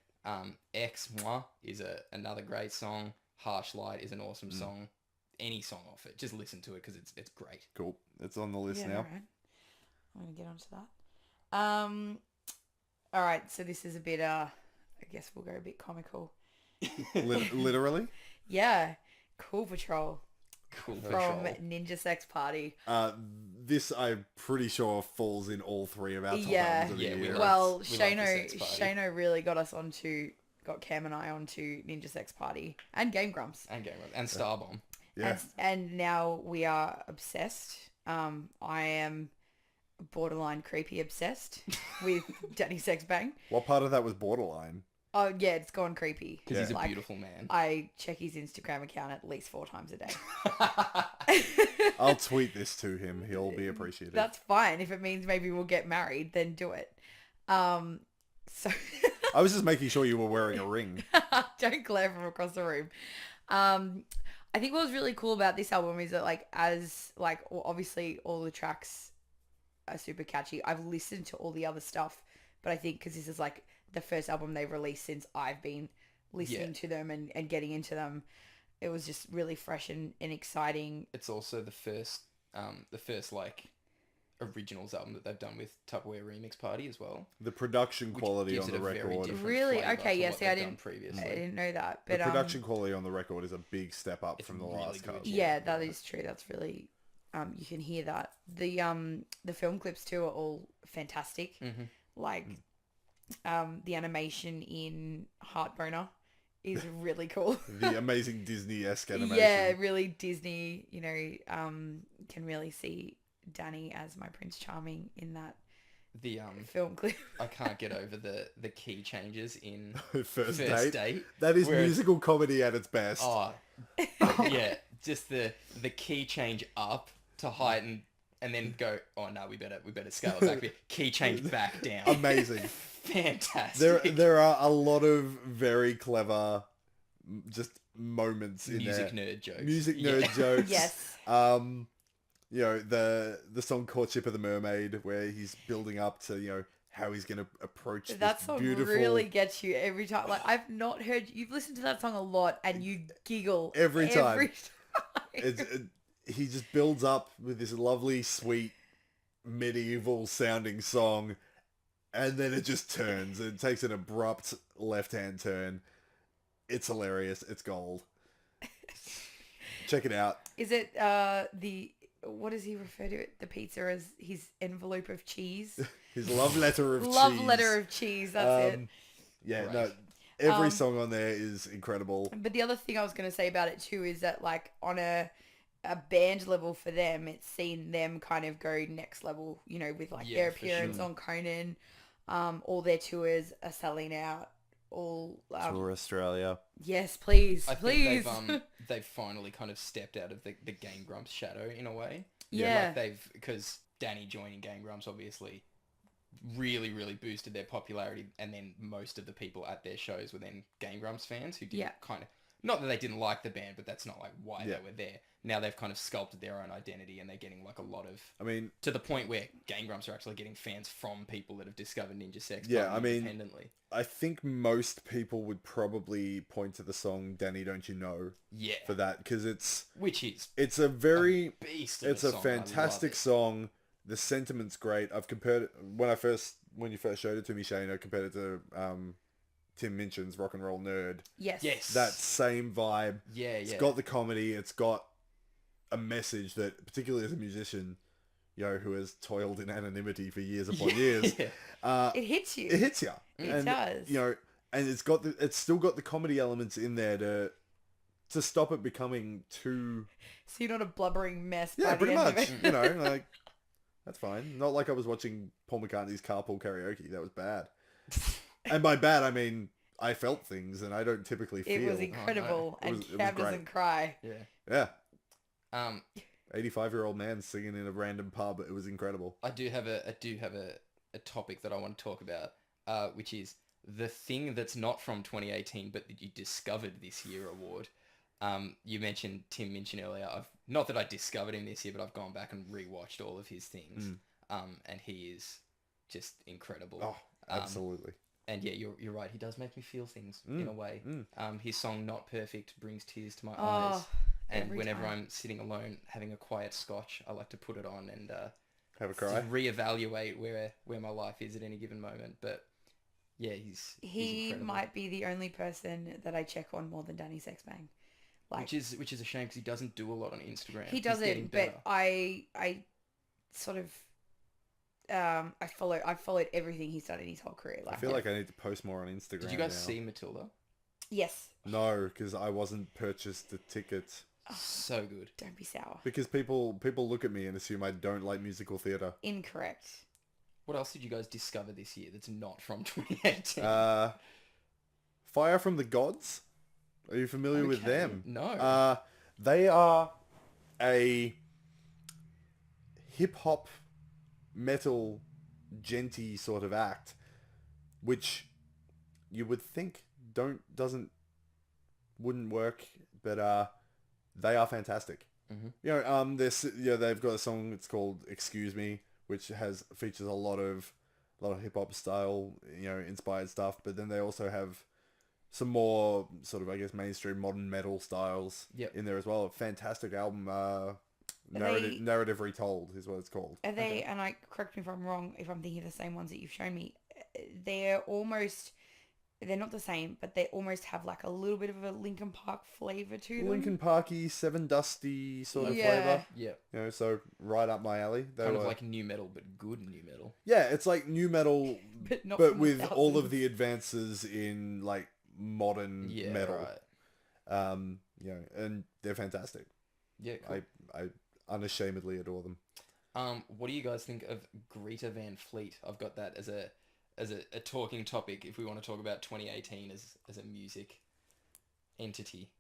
Ex Moi is another great song. Harsh Light is an awesome song. Any song off it, just listen to it because it's great. Cool. It's on the list now. All right. I'm going to get onto that. All right, so this is a bit, I guess we'll go a bit comical. Literally? Yeah, Cool Patrol Cool from Patrol. Ninja Sex Party. This I'm pretty sure falls in all 3 of our top Yeah. albums of the Yeah, we year. love- Well, we love the Shano Sex Party. really got Cam and I onto Ninja Sex Party and Game Grumps. And Game Grumps. And Starbomb. Yeah. And now we are obsessed. I am borderline creepy obsessed with Danny Sex Bang. What part of that was borderline? Oh, yeah, it's gone creepy. Because he's a Like, beautiful man. I check his Instagram account at least 4 times a day. I'll tweet this to him. He'll be appreciative. That's fine. If it means maybe we'll get married, then do it. So I was just making sure you were wearing a ring. don't glare from across the room. I think what was really cool about this album is that obviously all the tracks are super catchy. I've listened to all the other stuff, but I think because this is like the first album they've released since I've been listening to them and getting into them, it was just really fresh and exciting. It's also the first like originals album that they've done with Tupperware Remix Party as well. The production which quality gives on it the a very record. different Really? flavour Okay, to yeah, what see, I they've done didn't previously. I didn't know that, The but production quality on the record is a big step up It's from the really last good, couple. yeah, that is true. That's really you can hear that. The film clips too are all fantastic. Mm-hmm. Like the animation in Heartboner is really cool. The amazing Disney-esque animation. Yeah, really Disney, can really see Danny as my Prince Charming in that The film clip. I can't get over the key changes in First First date. Date. That is where it's- musical comedy at its best. Oh, yeah, just the key change up to heighten and then go. Oh no, we better scale it back a bit. Key change back down. Amazing. Fantastic. There are a lot of very clever just moments in Music there. nerd jokes. Music nerd jokes. Yes. You know, the song Courtship of the Mermaid, where he's building up to, you know, how he's going to approach That this song beautiful... really gets you every time. Like, I've not heard... You've listened to that song a lot and you giggle Every time. time. He just builds up with this lovely, sweet, medieval sounding song, and then it just turns. It takes an abrupt left-hand turn. It's hilarious. It's gold. Check it out. Is it what does he refer to it? The pizza as his envelope of cheese? His love letter of cheese. Love letter of cheese, that's it. Yeah, Right. no, every song on there is incredible. But the other thing I was going to say about it too is that, like, on a band level for them, it's seen them kind of go next level, you know, with like Yeah, their for appearance sure. on Conan. All their tours are selling out. All Tour Australia. yes, please, I please. think they've finally kind of stepped out of the Game Grumps shadow in a way. Yeah. Like because Danny joining Game Grumps obviously really, really boosted their popularity, and then most of the people at their shows were then Game Grumps fans who didn't kind of, not that they didn't like the band, but that's not like why they were there. Now they've kind of sculpted their own identity, and they're getting like a lot of, I mean, to the point where Game Grumps are actually getting fans from people that have discovered Ninja Sex Yeah, I mean, independently. I think most people would probably point to the song "Danny, Don't You Know" Yeah, for that, because it's a a very beast. it's a fantastic song. The sentiment's great. I've compared it when you first showed it to me, Shane. I compared it to Tim Minchin's Rock and Roll Nerd. yes. That same vibe. Yeah, It's got the comedy. It's got a message that, particularly as a musician, you know, who has toiled in anonymity for years upon years, It hits you. it hits you. It does. You know, and it's still got the comedy elements in there to stop it becoming too... So you're not a blubbering mess. Yeah, by the pretty end of much. it. You know, like, that's fine. Not like I was watching Paul McCartney's Carpool Karaoke. That was bad. And by bad, I mean, I felt things, and I don't typically feel. It was incredible, It and was Cam great. doesn't cry. Yeah. Yeah. 85-year-old man singing in a random pub. It was incredible. I do have a topic that I want to talk about, which is the thing that's not from 2018, but that you discovered this year award. You mentioned Tim Minchin earlier. Not that I discovered him this year, but I've gone back and rewatched all of his things. And he is just incredible. Oh, absolutely. And yeah, you're right. He does make me feel things in a way. His song "Not Perfect" brings tears to my eyes. And every whenever time. I'm sitting alone having a quiet scotch, I like to put it on and Have a cry. reevaluate where my life is at any given moment. But yeah, he's incredible. might be the only person that I check on more than Danny Sexbang. Like, which is a shame because he doesn't do a lot on Instagram. he He's getting doesn't, better. but I sort of I've followed everything he's done in his whole career. I feel like I need to post more on Instagram. Did you guys now. see Matilda? Yes. No, because I wasn't purchased the ticket. So good. Don't be sour. Because people look at me and assume I don't like musical theatre. Incorrect. What else did you guys discover this year that's not from 2018? Fire from the Gods. Are you familiar with Okay. them? No. They are a hip-hop metal genty sort of act, which you would think wouldn't work, but they are fantastic. Mhm. You know, they've got a song. It's called "Excuse Me," which features a lot of hip hop style, you know, inspired stuff. But then they also have some more sort of, I guess, mainstream modern metal styles in there as well. A fantastic album. Narrative Retold is what it's called. Are they? And correct me if I'm wrong. If I'm thinking of the same ones that you've shown me, they're not the same, but they almost have like a little bit of a Linkin Park flavor to them. Linkin Parky, Seven Dusty sort of Yeah. flavor. Yeah. You know, so right up my alley. Kind of like new metal, but good new metal. Yeah, it's like new metal, But not but from the with all of 1000s. the advances in like modern Yeah, metal. right. You know, and they're fantastic. Yeah, cool. I unashamedly adore them. What do you guys think of Greta Van Fleet? I've got that as a talking topic if we want to talk about 2018 as a music entity.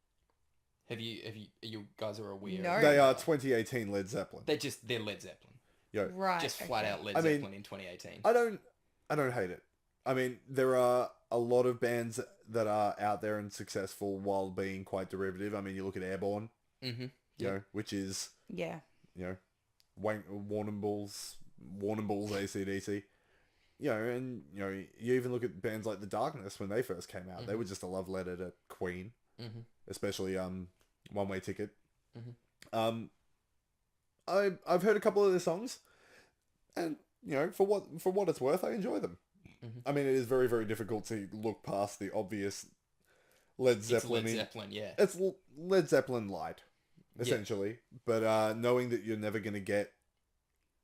You guys are aware? No. They are 2018 Led Zeppelin. They're Led Zeppelin. Yo, Right. Just flat out Led I mean, Zeppelin in 2018. I don't hate it. I mean, there are a lot of bands that are out there and successful while being quite derivative. I mean, you look at Airborne, Mm-hmm. you know, which is, Yeah. you know, Warning Balls, ACDC. You know, and, you know, you even look at bands like The Darkness when they first came out. They were just a love letter to Queen, especially One Way Ticket. I've heard a couple of their songs, and, you know, for what it's worth, I enjoy them. I mean, it is very, very difficult to look past the obvious Led Zeppelin. It's Led Zeppelin, yeah. It's Led Zeppelin light, essentially. But knowing that you're never going to get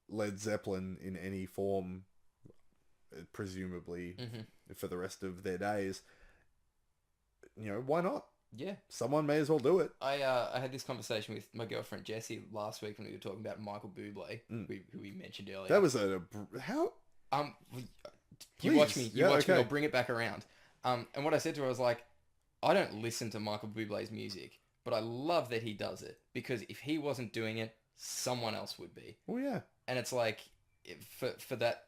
Led Zeppelin in any form, presumably, for the rest of their days, you know, why not? Yeah. Someone may as well do it. I had this conversation with my girlfriend Jessie last week when we were talking about Michael Bublé, who we mentioned earlier. That was how... You Please. watch me. You watch me. okay. I'll bring it back around. And what I said to her, I was like, I don't listen to Michael Bublé's music, but I love that he does it, because if he wasn't doing it, someone else would be. Oh, yeah. And it's like, for that,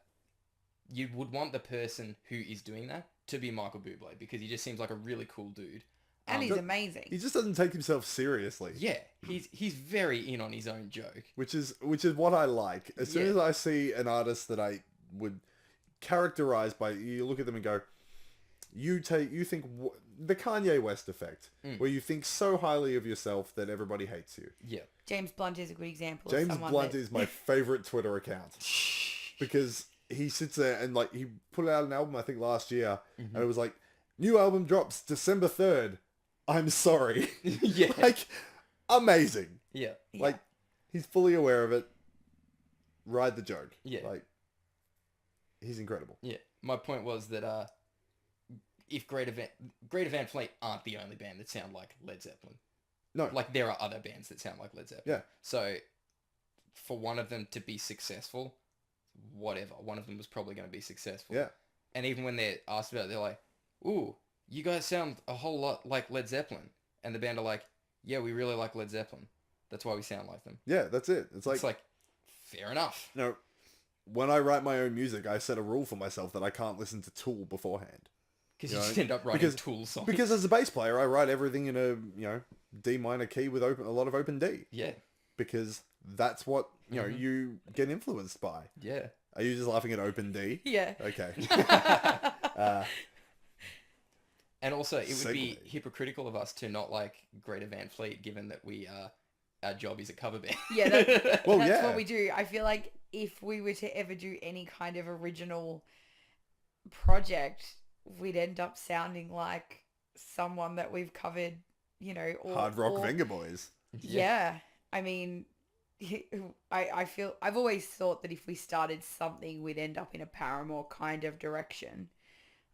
you would want the person who is doing that to be Michael Bublé, because he just seems like a really cool dude. And he's amazing. He just doesn't take himself seriously. Yeah, he's very in on his own joke. Which is what I like. As soon as I see an artist that I would characterize by, you look at them and go, you think the Kanye West effect, where you think so highly of yourself that everybody hates you. Yeah. James Blunt is a good example. James of someone Blunt that... is my favorite Twitter account, because he sits there and, like, he put out an album I think last year, and it was like, new album drops December 3rd. I'm sorry. Yeah. Like, amazing. Yeah. Like, he's fully aware of it. Ride the joke. Yeah. Like, he's incredible. Yeah. My point was that if Greater Van Fleet aren't the only band that sound like Led Zeppelin. No. Like, there are other bands that sound like Led Zeppelin. Yeah. So, for one of them to be successful, whatever, one of them was probably going to be successful. Yeah. And even when they're asked about it, they're like, ooh, you guys sound a whole lot like Led Zeppelin. And the band are like, yeah, we really like Led Zeppelin. That's why we sound like them. Yeah, that's it. It's like, fair enough. you know, when I write my own music, I set a rule for myself that I can't listen to Tool beforehand. Because you just end up writing Tool songs. Because as a bass player, I write everything in a, you know, D minor key with a lot of open D. Yeah. Because that's what, you know, you get influenced by. Yeah. Are you just laughing at open D? Yeah. Okay. And also, it would be Segue. hypocritical of us to not like Greater Van Fleet, given that our job is a cover band. Yeah, that's yeah. what we do. I feel like if we were to ever do any kind of original project, we'd end up sounding like someone that we've covered, you know, Hard Rock Venga Boys. Yeah. I mean, I feel, I've always thought that if we started something, we'd end up in a Paramore kind of direction.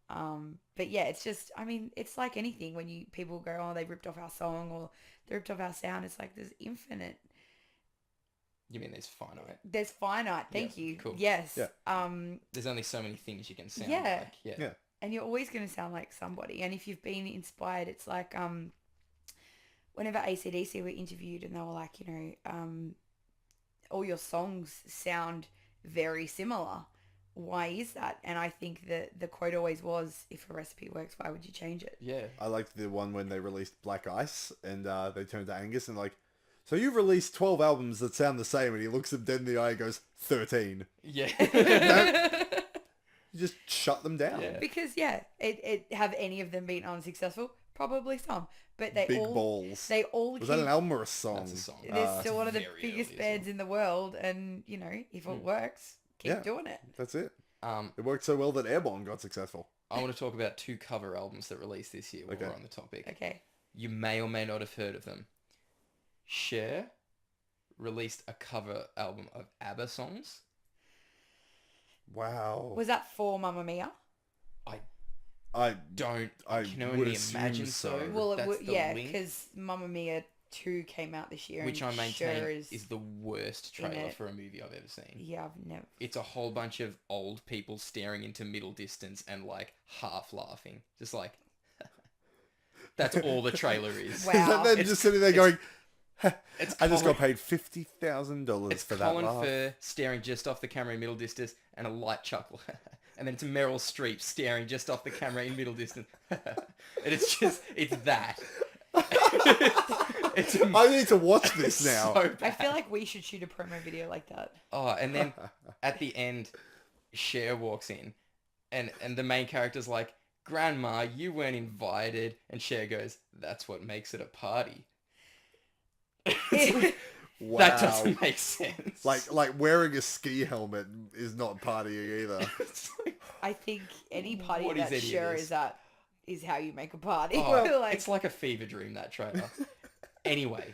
But yeah, it's just, I mean, it's like anything when people go, oh, they ripped off our song or they ripped off our sound. It's like there's infinite. You mean there's finite? There's finite. Thank you. Cool. Yes. Yeah. There's only so many things you can sound Yeah. like. Yeah. And you're always going to sound like somebody. And if you've been inspired, it's like, whenever ACDC were interviewed and they were like, you know, all your songs sound very similar. Why is that? And I think that the quote always was, if a recipe works, why would you change it? Yeah. I liked the one when they released Black Ice and they turned to Angus and like, so you've released 12 albums that sound the same, and he looks him dead in the eye and goes, 13. Yeah. You just shut them down. Yeah. Because it have any of them been unsuccessful? Probably some, but Big Balls. They all Was that an album or a song? That's a song. They're still one of the very biggest early as bands in the world, and you know, if it works, keep doing it. That's it. Um, It worked so well that Airborne got successful. I want to talk about 2 cover albums that released this year while we're on the topic. Okay. You may or may not have heard of them. Cher released a cover album of ABBA songs. Wow. Was that for Mamma Mia? I I can would only assume imagine so. so. Well, That's the link, because Mamma Mia 2 came out this year, which I and maintain Cher is the worst in trailer it. for a movie I've ever seen. Yeah, I've never. It's a whole bunch of old people staring into middle distance and like half laughing. Just like, that's all the trailer is. Wow. Is that them just sitting there going, It's I just Colin- got paid $50,000 It's for that Colin laugh. Firth staring just off the camera in middle distance and a light chuckle. and then it's Meryl Streep staring just off the camera in middle distance. And it's that. I need to watch this now. So I bad. feel like we should shoot a promo video like that. Oh, and then at the end, Cher walks in, and the main character's like, "Grandma, you weren't invited," and Cher goes, "That's what makes it a party." Wow. That doesn't make sense. Like wearing a ski helmet is not partying either. It's like, I think any party What is that any of Cher this? is at is how you make a party. oh, Like, it's like a fever dream, that trailer. Anyway,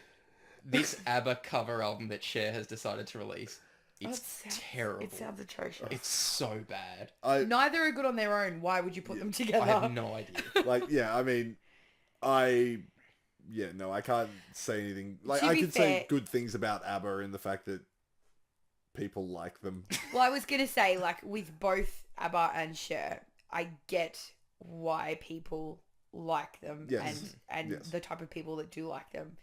this ABBA cover album that Cher has decided to release, it's terrible. It sounds atrocious. It's so bad. Neither are good on their own. Why would you put them together? I have no idea. I can't say anything. Like, To I be could fair- say good things about ABBA in the fact that people like them. Well, I was going to say, like, with both ABBA and Cher, I get why people like them Yes. and Yes. the type of people that do like them.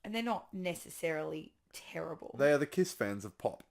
And they're not necessarily terrible. They are the Kiss fans of pop,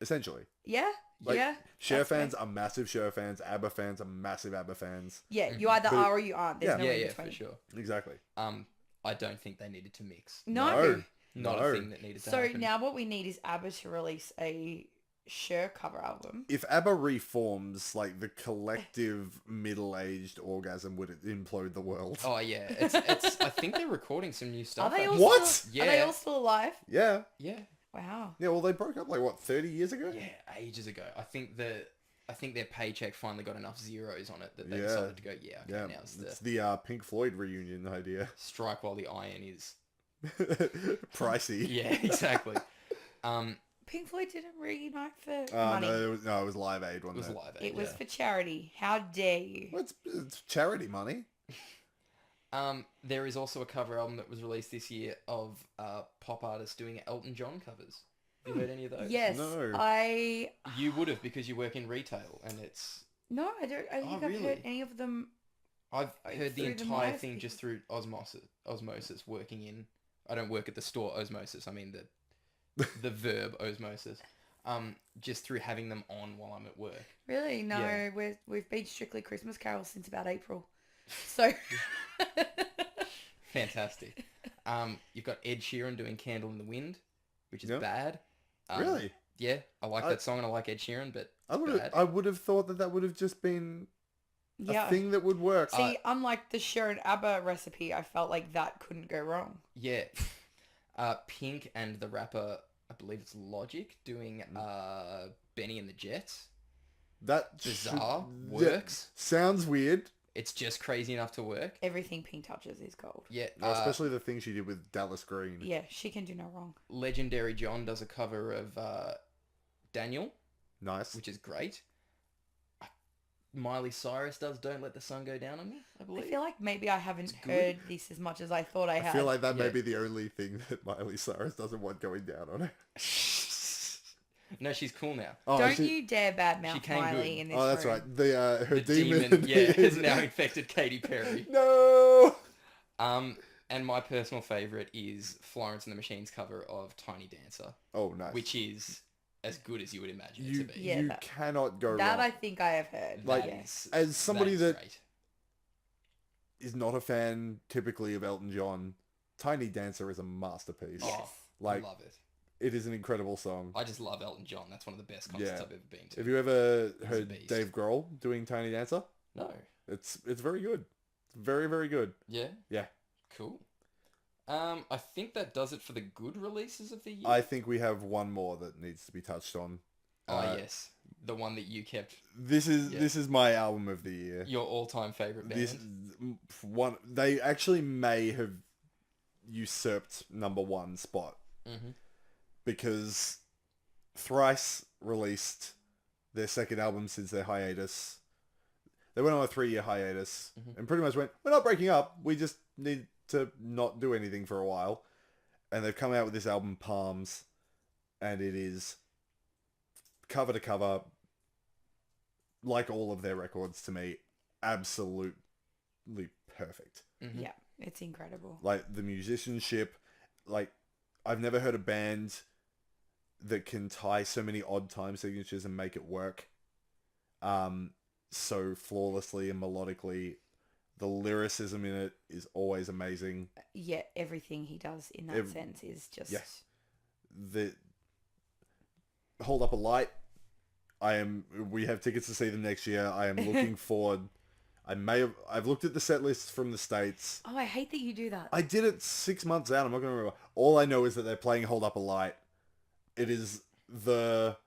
essentially. Yeah? Like, yeah? Cher that's fans fair. are massive Cher fans. ABBA fans are massive ABBA fans. Yeah, you either But- are or you aren't. There's Yeah. no Yeah, in yeah, between. for sure. Exactly. I don't think they needed to mix. No. Not No. a thing that needed to So happen. now what we need is ABBA to release a Cher cover album. If ABBA reforms, like, the collective middle-aged orgasm would implode the world. Oh yeah, it's. I think they're recording some new Are stuff. they all actually. What? Still, Are they Yeah. all still alive? Yeah. Yeah, Wow. Yeah, well, they broke up, like, what, 30 years ago? yeah, ages ago. I think their paycheck finally got enough zeros on it that they Yeah. decided to go. Yeah, okay, Yeah, now it's the it's the Pink Floyd reunion idea. strike while the iron is. Pricey. Yeah, exactly. Pink Floyd didn't reunite for Oh, money. no, it was Live Aid, It wasn't was it? Live Aid. It was yeah. for charity. How dare you? Well, it's charity money. There is also a cover album that was released this year of pop artists doing Elton John covers. Have you heard any of those? Yes, No. You would have because you work in retail, and it's. No, I don't. I think I've heard really? any of them. I've heard the Through the entire live thing feed. just through osmosis working in. I don't work at the store osmosis. I mean the verb osmosis. Just through having them on while I'm at work. Really? No, Yeah. we've been strictly Christmas carols since about April. So. Fantastic. You've got Ed Sheeran doing "Candle in the Wind," which is Yeah. bad. Really? Yeah, I like that song and I like Ed Sheeran, but it's bad. I would have thought that would have just been a Yeah. thing that would work. See, unlike the Cher and ABBA recipe, I felt like that couldn't go wrong. Yeah. Pink and the rapper, I believe it's Logic, doing Benny and the Jets. That Bizarre. should- Works. Sounds weird. It's just crazy enough to work. Everything Pink touches is gold. Yeah. Especially the thing she did with Dallas Green. Yeah, she can do no wrong. Legendary John does a cover of Daniel, Nice. which is great. Miley Cyrus does "Don't Let the Sun Go Down on Me," I I believe. feel like maybe I haven't good. heard this as much as I thought I I had. feel like that may Yeah. be the only thing that Miley Cyrus doesn't want going down on her. No, she's cool now. Oh, Don't she- you dare She badmouth came Miley good. in this Oh, that's room. right. The her The demon. yeah, has now infected Katy Perry. No. And my personal favorite is Florence and the Machine's cover of "Tiny Dancer," Oh, nice. which is as good as you would imagine it you to be. Yeah, you that- cannot go That wrong. I think I have heard. Like, That yeah. is- as somebody is that- great. Is not a fan typically of Elton John. Tiny Dancer is a masterpiece. Yes. Oh, Like- I love it. It is an incredible song. I just love Elton John. That's one of the best concerts Yeah. I've ever been to. Have you ever a heard beast. Dave Grohl doing Tiny Dancer? No. It's very good. It's very, very good. Yeah. Yeah. Cool. I think that does it for the good releases of the year. I think we have one more that needs to be touched on. Yes, the one that you kept This is Yeah. this is my album of the year. your all-time favorite band. This one they actually may have usurped number one spot Mm-hmm. because Thrice released their second album since their hiatus. They went on a 3-year hiatus and pretty much went, we're not breaking up. We just need to not do anything for a while. And they've come out with this album, Palms, and it is cover to cover, like all of their records to me, absolutely perfect. Mm-hmm. Yeah, it's incredible. Like the musicianship, like I've never heard a band that can tie so many odd time signatures and make it work. so flawlessly and melodically. The lyricism in it is always amazing. Yeah, everything he does in that sense is just... Yeah. The Hold Up a Light. We have tickets to see them next year. I am looking forward. I've looked at the set lists from the States. Oh, I hate that you do that. I did it 6 months out. I'm not going to remember. All I know is that they're playing Hold Up a Light. It'll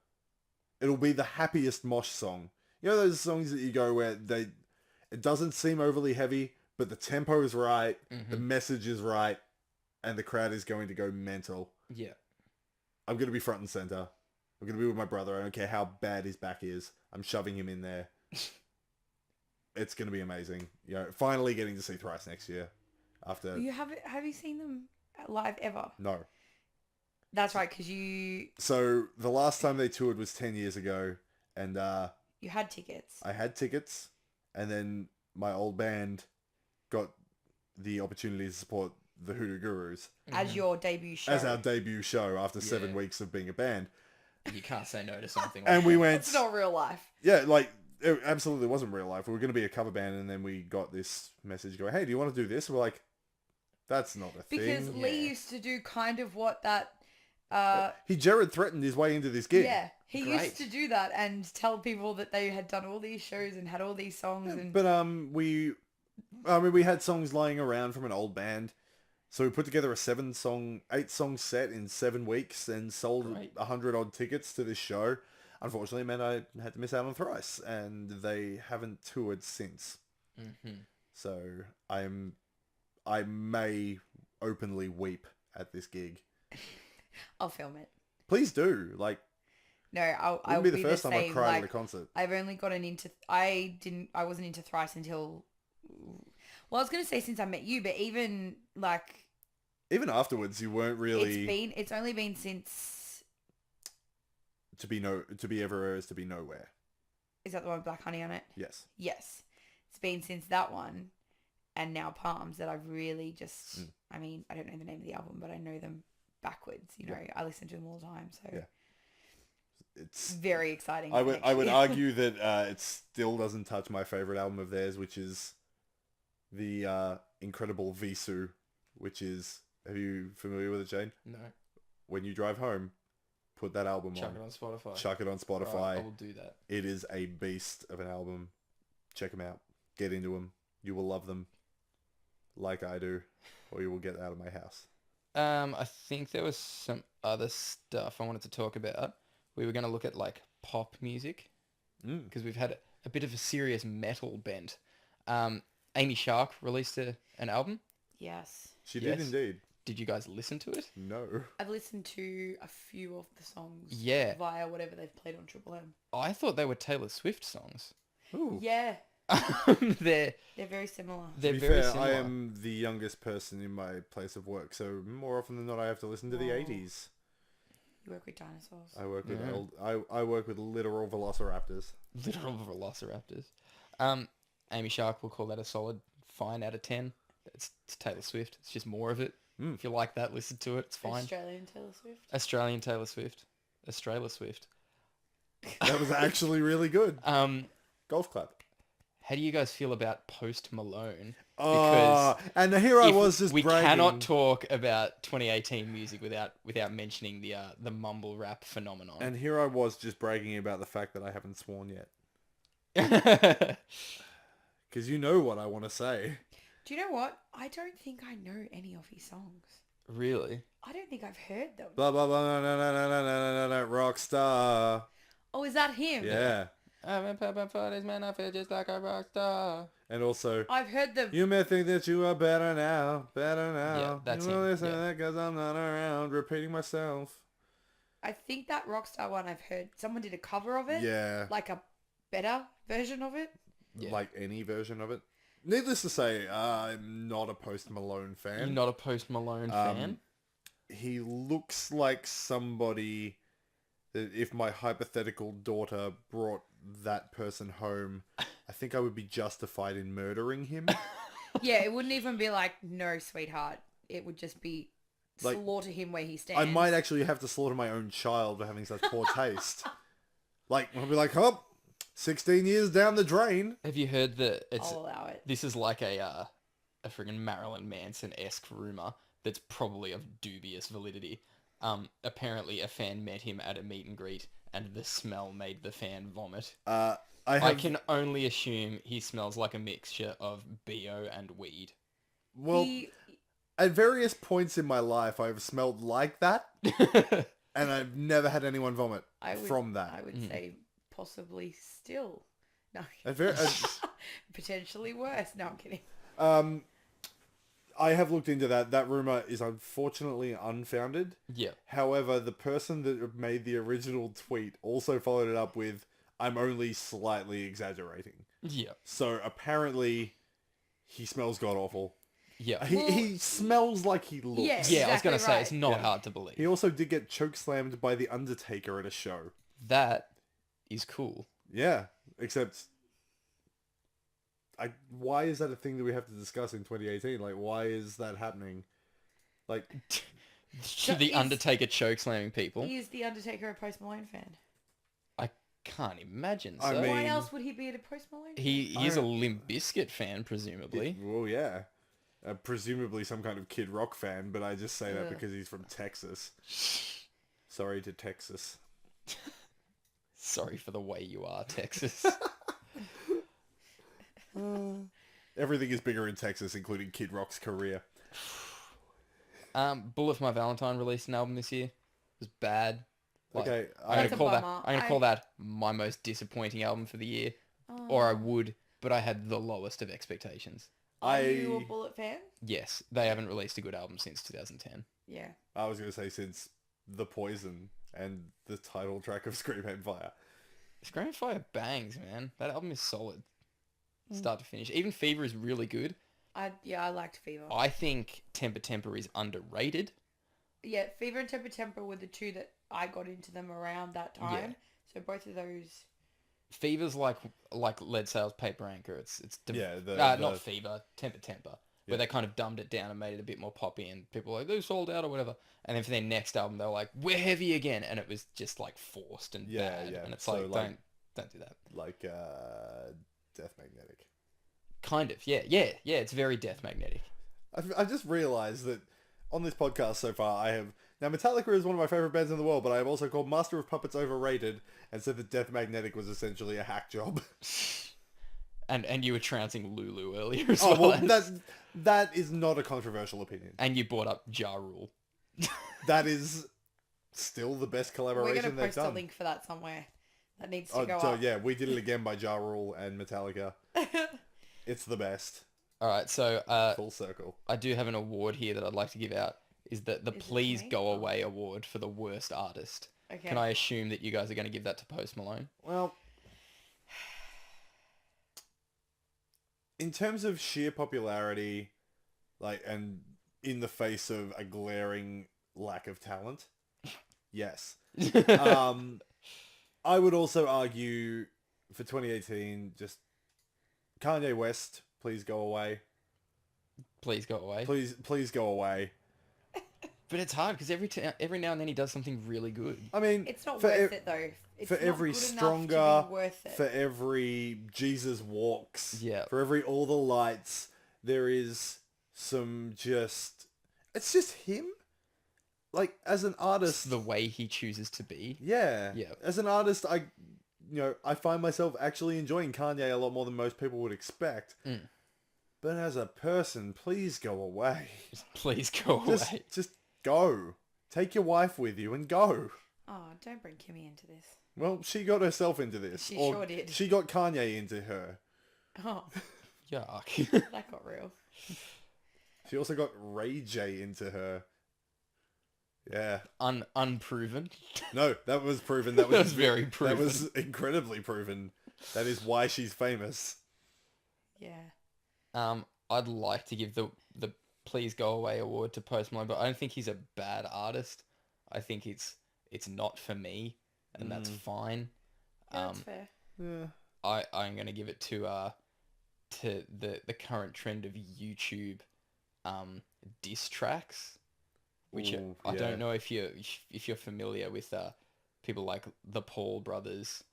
be the happiest mosh song. You know those songs that you go where it doesn't seem overly heavy, but the tempo is right, the message is right, and the crowd is going to go mental. Yeah. I'm going to be front and center. I'm going to be with my brother. I don't care how bad his back is. I'm shoving him in there. It's going to be amazing. You know, finally getting to see Thrice next year. After Have you seen them live ever? No. That's right, because you... So the last time they toured was 10 years ago, and You had tickets. I had tickets, and then my old band got the opportunity to support the Hoodoo Gurus As your debut show. as our debut show after 7 weeks of being a band. You can't say no to something like And we went... It's not real life. Yeah, like, it absolutely wasn't real life. We were going to be a cover band, and then we got this message going, hey, do you want to do this? We're like, that's not a Because thing. Lee used to do kind of what that... Jared threatened his way into this gig. Yeah, he Great. used to do that and tell people that they had done all these shows and had all these songs. And But we had songs lying around from an old band. So we put together a 8-song set in 7 weeks and sold Great. 100 odd tickets to this show. Unfortunately, it meant I had to miss out on Thrice, and they haven't toured since. Mm-hmm. So I may openly weep at this gig. I'll film it. Please do. Like, No, I'll wouldn't be the be first the time I same. cried at Like, a concert. I've only gotten into... I wasn't into Thrice until... Well, I was going to say since I met you, but even like... Even afterwards, you weren't really... It's only been since... To be everywhere is to be nowhere. Is that the one with Black Honey on it? Yes. Yes. It's been since that one and now Palms that I've really just... I mean, I don't know the name of the album, but I know them backwards. You know, I listen to them all the time. So Yeah. It's very exciting. I for would next I would year. argue that it still doesn't touch my favorite album of theirs, which is the incredible Visu, which is... Are you familiar with it, Jane? No. When you drive home, put that album Chuck on. it on Spotify. Chuck it on Spotify. Right, I will do that. It is a beast of an album. Check them out. Get into them. You will love them like I do, or you will get out of my house. I think there was some other stuff I wanted to talk about. We were going to look at like pop music because we've had a bit of a serious metal bent. Amy Shark released an album. Yes. She did indeed. Did you guys listen to it? No. I've listened to a few of the songs. Yeah. Via whatever they've played on Triple M. I thought they were Taylor Swift songs. Ooh. Yeah. They're very similar. they're To be very fair, similar. I am the youngest person in my place of work, so more often than not, I have to listen to the Whoa. 80s. You work with dinosaurs. I work with Yeah. I work with literal velociraptors. Literal velociraptors. Amy Shark will call that a solid fine out of 10. It's Taylor Swift. It's just more of it. If you like that, listen to it. It's fine. Australian Taylor Swift. Australian Taylor Swift. Australia Swift. That was actually really good. Golf clap. How do you guys feel about Post Malone? And here I was just we bragging. cannot talk about 2018 music without mentioning the mumble rap phenomenon. And here I was just bragging about the fact that I haven't sworn yet. Because you know what I want to say. Do you know what? I don't think I know any of his songs. Really? I don't think I've heard them. Blah blah blah, no, rock star. Oh, is that him? Yeah. I've been popping for this man, I feel just like a rock star. And also, I've heard them. you may think that you are better now. Yeah, that's you will him, listen to yeah. that because I'm not around. Repeating myself. I think that Rockstar one I've heard. Someone did a cover of it. Yeah. Like a better version of it. Yeah. Like any version of it. Needless to say, I'm not a Post Malone fan. You're not a Post Malone fan? He looks like somebody that if my hypothetical daughter brought that person home, I think I would be justified in murdering him. Yeah, it wouldn't even be like, no, sweetheart. It would just be Like, slaughter him where he stands. I might actually have to slaughter my own child for having such poor taste. Like, I'll be like, oh, 16 years down the drain. Have you heard that I'll allow it. this is like a friggin' Marilyn Manson-esque rumor that's probably of dubious validity. Apparently a fan met him at a meet and greet, and the smell made the fan vomit. I can only assume he smells like a mixture of BO and weed. Well, at various points in my life, I've smelled like that, and I've never had anyone vomit from that. I would say possibly still. No. Potentially worse. No, I'm kidding. I have looked into that. That rumor is unfortunately unfounded. Yeah. However, the person that made the original tweet also followed it up with, "I'm only slightly exaggerating." Yeah. So apparently, he smells god awful. Yeah. He smells like he looks. Yeah. Yeah, I was going to Exactly say, it's not Yeah. hard to believe. He also did get chokeslammed by The Undertaker at a show. That is cool. Yeah, except... why is that a thing that we have to discuss in 2018? Like, why is that happening? Like... The Undertaker chokeslamming people. He is the Undertaker a Post Malone fan. I can't imagine so. I mean- Why else would he be at a Post Malone fan? He's a Limp Bizkit fan, presumably. Well, yeah. Presumably some kind of Kid Rock fan, but I just say that Ugh. because he's from Texas. Sorry to Texas. Sorry for the way you are, Texas. Everything is bigger in Texas, including Kid Rock's career. Bullet for My Valentine released an album this year. It was bad. Like, Okay, I'm That's gonna a call that. bummer. I'm gonna call that my most disappointing album for the year, or I would, but I had the lowest of expectations. Are you a Bullet fan? Yes, they haven't released a good album since 2010. Yeah. I was going to say since The Poison and the title track of Scream Empire. Scream Fire bangs, man. That album is solid, start to finish. Even Fever is really good. I liked Fever. I think Temper Temper is underrated. Yeah, Fever and Temper Temper were the two that I got into them around that time. So both of those. Fever's like Lead Sails Paper Anchor. It's the- not Fever, Temper Temper, where they kind of dumbed it down and made it a bit more poppy, and people were like, they sold out or whatever. And then for their next album, they were like, we're heavy again, and it was just like forced and bad. And it's So, like, like- don't do that. Like Death Magnetic. Kind of, yeah. It's very Death Magnetic. I've just realised that on this podcast so far, I have... Now, Metallica is one of my favourite bands in the world, but I have also called Master of Puppets overrated and said that Death Magnetic was essentially a hack job. And you were trouncing Lulu earlier as Oh, well. well, that is not a controversial opinion. And you brought up Ja Rule. That is still the best We're collaboration going to they've post a done. link for that somewhere. That needs to go So up. yeah, we did it again by Ja Rule and Metallica. It's the best. All right, so Full circle. I do have an award here that I'd like to give out. Is the Is it Please me? Go Away award for the worst artist. Okay. Can I assume that you guys are going to give that to Post Malone? Well, in terms of sheer popularity, like, and in the face of a glaring lack of talent, yes. I would also argue for 2018, just Kanye West, please go away. Please go away. Please go away. But it's hard because every now and then he does something really good. I mean, It's not for worth it though. It's for not every good enough Stronger, to be worth it. for every Jesus Walks, Yeah. for every All the Lights, there is some just... It's just him. Like, as an It's artist... the way he chooses to be. Yeah. Yeah. As an artist, I find myself actually enjoying Kanye a lot more than most people would expect. Mm. But as a person, please go away. Please go away. Just go. Take your wife with you and go. Oh, don't bring Kimmy into this. Well, she got herself into this. She Or sure did. She got Kanye into her. Oh, Yuck. that got real. She also got Ray J into her. Yeah. Unproven. No, that was proven. That was, That was very proven. That was incredibly proven. That is why she's famous. Yeah. I'd like to give the Please Go Away award to Post Malone, but I don't think he's a bad artist. I think it's not for me, and that's fine. Yeah, that's fair. Yeah. I'm gonna give it to the current trend of YouTube diss tracks, which Ooh, I yeah. don't know if you're familiar with people like the Paul brothers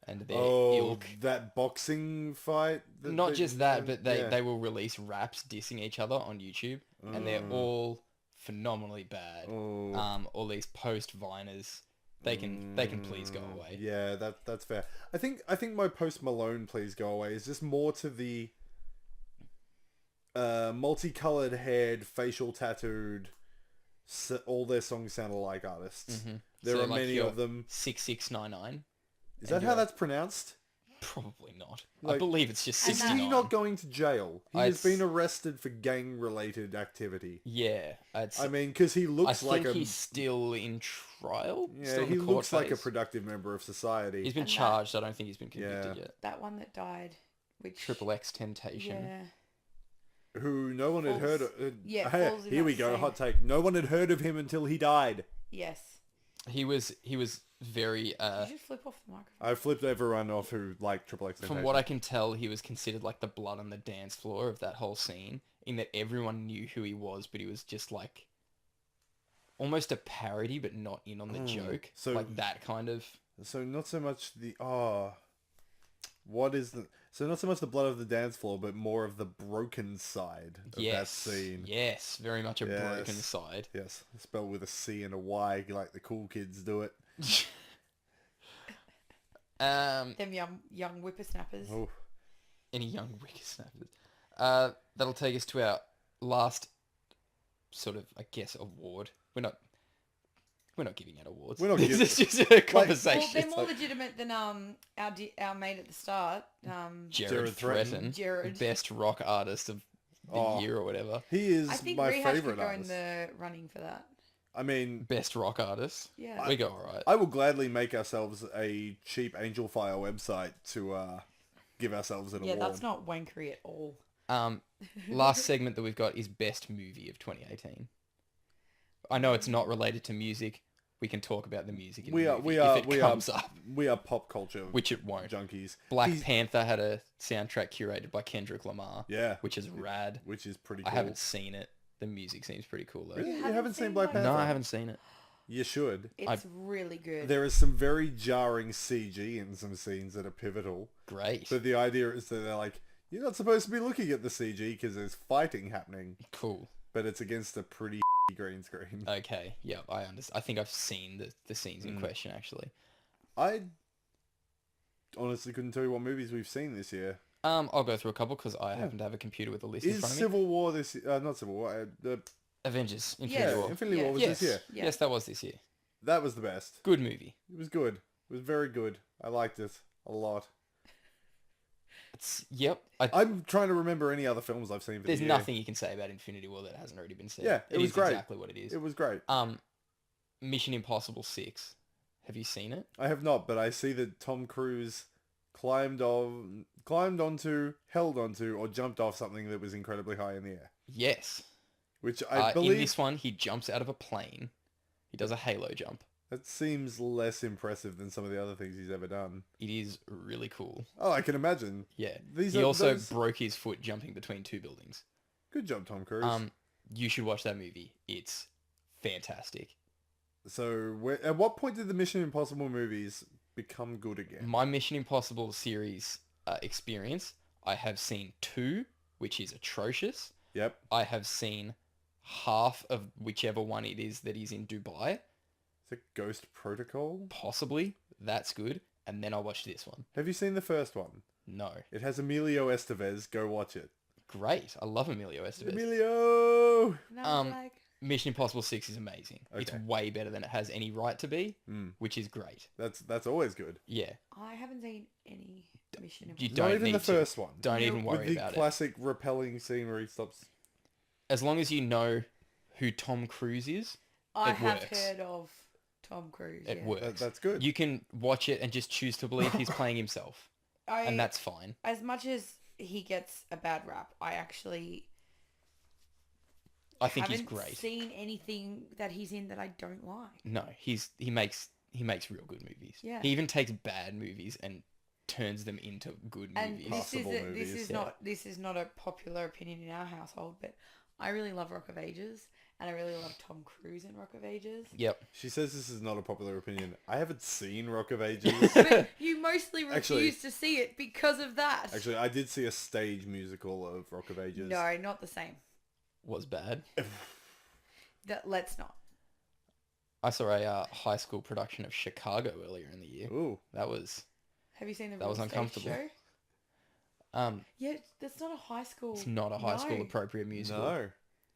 and their Oh, ilk. that boxing fight. Not just that, but they will release raps dissing each other on YouTube, and they're all phenomenally bad. All these post-viners, they can please go away. Yeah, that's fair. I think my Post Malone please go away is just more to the multicolored haired, facial tattooed, all their songs sound alike artists. Mm-hmm. There are many of them. 6699. Is that how that's pronounced? Probably not. Like, I believe it's just Is 69. he not going to jail? He has It's- been arrested for gang-related activity. Yeah, I mean, because he I looks think like a he's still in trial. yeah, Still in he the court looks like a phase. productive member of society. He's been And that- charged. I don't think he's been convicted Yeah. yet. That one that died, which Triple X Temptation. yeah, Who no one had heard of. Yeah, Hey, falls in here that we go. same- Hot take. No one had heard of him until he died. yes. He was very Did you just flip off the microphone? I flipped everyone off who liked Triple X. from what I can tell, he was considered like the blood on the dance floor of that whole scene, in that everyone knew who he was, but he was just like almost a parody, but not in on the joke. so- like that kind of. So not so much the what is the so not so much the blood of the dance floor, but more of the broken side of that scene. Yes, very much a Yes. broken side. Yes, spelled with a C and a Y, like the cool kids do it. Them young whippersnappers. Oh, Any young whippersnappers. That'll take us to our last sort of, I guess, award. We're not giving out awards. We're not This giving- is just a Well, conversation. they're more legitimate than our mate at the start. Jared Jared Threatin. Threatin, Jared. best rock artist of the year or whatever. he is I think my Rehash could favorite go in artist. the running for that. I mean, Best rock artist. Yeah. We go alright. I will gladly make ourselves a cheap Angel Fire website to give ourselves an Yeah, award. that's not wankery at all. Last segment that we've got is best movie of 2018. I know it's not related to music. We can talk about the music in the movie if it comes up, we are pop culture which it won't. junkies. Black He's- Panther had a soundtrack curated by Kendrick Lamar, Yeah, which is rad. which is pretty cool. I haven't seen it. The music seems pretty cool though. Really? You haven't haven't seen seen Black Black Panther? No, I haven't seen it. You should. It's really good. There is some very jarring CG in some scenes that are pivotal. Great. But the idea is that they're like, you're not supposed to be looking at the CG because there's fighting happening, Cool. but it's against a pretty green screen. Okay. Yeah, I understand. I think I've seen the scenes in question actually. I honestly couldn't tell you what movies we've seen this year. I'll go through a couple because I happen to have a computer with a list in Is front of me. Civil War this not Civil War, the Avengers. Infinity Yeah, War. Infinity Yeah. War was Yes. this year. Yeah. Yes, that was this year. That was the best. Good movie. It was good. It was very good. I liked it a lot. Yep. I'm trying to remember any other films I've seen for There's the year. nothing you can say about Infinity War that hasn't already been said. Yeah, it was is great. exactly what it is. It was great. Mission Impossible 6. Have you seen it? I have not, but I see that Tom Cruise climbed onto, held onto, or jumped off something that was incredibly high in the air. Yes. Which I believe in this one, he jumps out of a plane. He does a halo jump. that seems less impressive than some of the other things he's ever done. It is really cool. Oh, I can imagine. Yeah. These he are also those- broke his foot jumping between two buildings. Good job, Tom Cruise. You should watch that movie. It's fantastic. So, at what point did the Mission Impossible movies become good again? My Mission Impossible series experience, I have seen 2, which is atrocious. Yep. I have seen half of whichever one it is that is in Dubai, Is it Ghost Protocol? possibly. That's good. And then I watched this one. Have you seen the first one? No. It has Emilio Estevez. Go watch it. Great. I love Emilio Estevez. Emilio! And I was like, Mission Impossible 6 is amazing. It's Okay. way better than it has any right to be, which is great. That's always good. Yeah. I haven't seen any Mission You Impossible. don't Not even need the to. first one. Don't even With worry the about it. classic repelling scene where he stops. As long as you know who Tom Cruise is, I it have works. heard of Tom Cruise. It yeah. works. That's good. You can watch it and just choose to believe he's playing himself. And that's fine. As much as he gets a bad rap, I actually I think he's haven't great. seen anything that he's in that I don't like. No, he makes real good movies. Yeah. He even takes bad movies and turns them into good And movies. Possible movies, this is yeah. not a popular opinion in our household, but I really love Rock of Ages, And I really love Tom Cruise in Rock of Ages. Yep. She says this is not a popular opinion. I haven't seen Rock of Ages. But you mostly Actually- refuse to see it because of that. Actually, I did see a stage musical of Rock of Ages. No, not the same. Was bad. Let's not. I saw a high school production of Chicago earlier in the year. Ooh. That was Have you seen the That was Real Estate uncomfortable. Show? Yeah, that's not a high school. it's not a high school No. appropriate musical. No.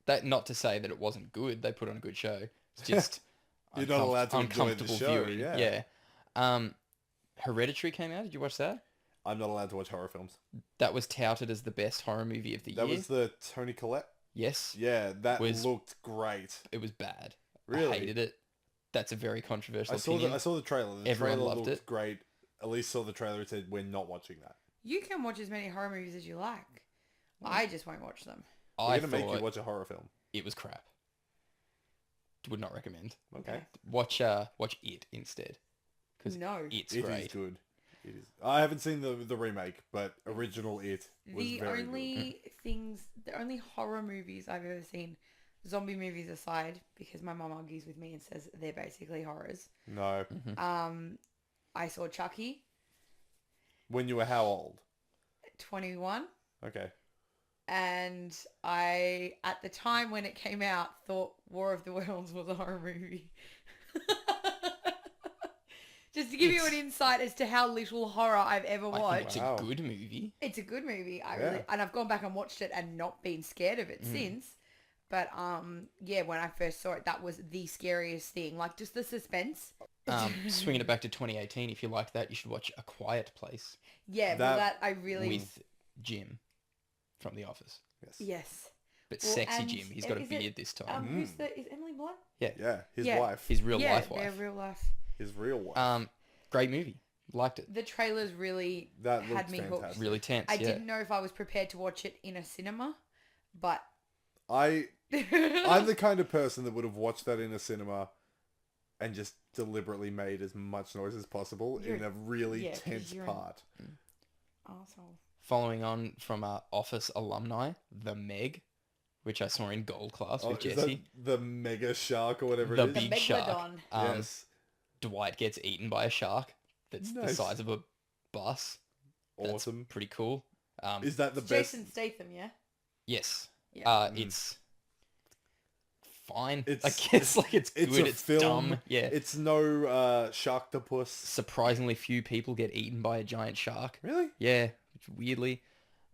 That not to say that it wasn't good. They put on a good show. It's just You're not allowed to enjoy the uncomfortable show, viewing. yeah. Hereditary came out. Did you watch that? I'm not allowed to watch horror films. That was touted as the best horror movie of the That year. was the Toni Collette? Yes, Yeah, that Was- looked great. it was bad. Really? I hated it. That's a very controversial I saw opinion. the trailer. The Everyone trailer loved looked it. great. Elise saw the trailer and said, we're not watching that. You can watch as many horror movies as you like. I just won't watch them. We're I going to make you thought watch a horror film. it was crap. Would not recommend. Okay. Watch It instead. Because No. it's It great. is good. It is. I haven't seen the remake, but original It was The very only horror movies I've ever seen, zombie movies aside, because my mum argues with me and says they're basically horrors. good. No. I saw Chucky, When you were how old? 21, Okay. and I, at the time when it came out, thought War of the Worlds was a horror movie. Just to give you an insight as to how little horror I've ever I think watched. it's Wow. a good movie. It's a good movie. Yeah. And I've gone back and watched it and not been scared of it since. But yeah, when I first saw it, that was the scariest thing. Like just the suspense. Swinging it back to 2018, if you like that, you should watch A Quiet Place Yeah, That- well, I really with Jim from The Office. Yes. yes. But Well, sexy and Jim. He's got a is it, beard this time. Who's is Emily Blunt? Yeah. His Yeah. wife. His real yeah, life their wife. real life. His real wife. Great movie. Liked it. The trailers really That had looked me hooked. fantastic. Really tense. I yeah. didn't know if I was prepared to watch it in a cinema, but I'm the kind of person that would have watched that in a cinema and just deliberately made as much noise as possible in You're- a really yeah, 'cause tense you're- part. arsehole. Following on from Office alumni, The Meg, which I saw in gold class with is Jesse. that the mega shark or whatever The it is? The big shark. Megalodon. Yes. Dwight gets eaten by a shark that's the Nice. size of a bus. That's Awesome. pretty cool. Is that the It's best? Jason Statham, yeah? Yes. Yeah. It's fine. It's- I guess like it's It's good. a It's film. dumb. Yeah. It's no Sharktopus. Surprisingly few people get eaten by a giant shark. Really? Yeah. Weirdly.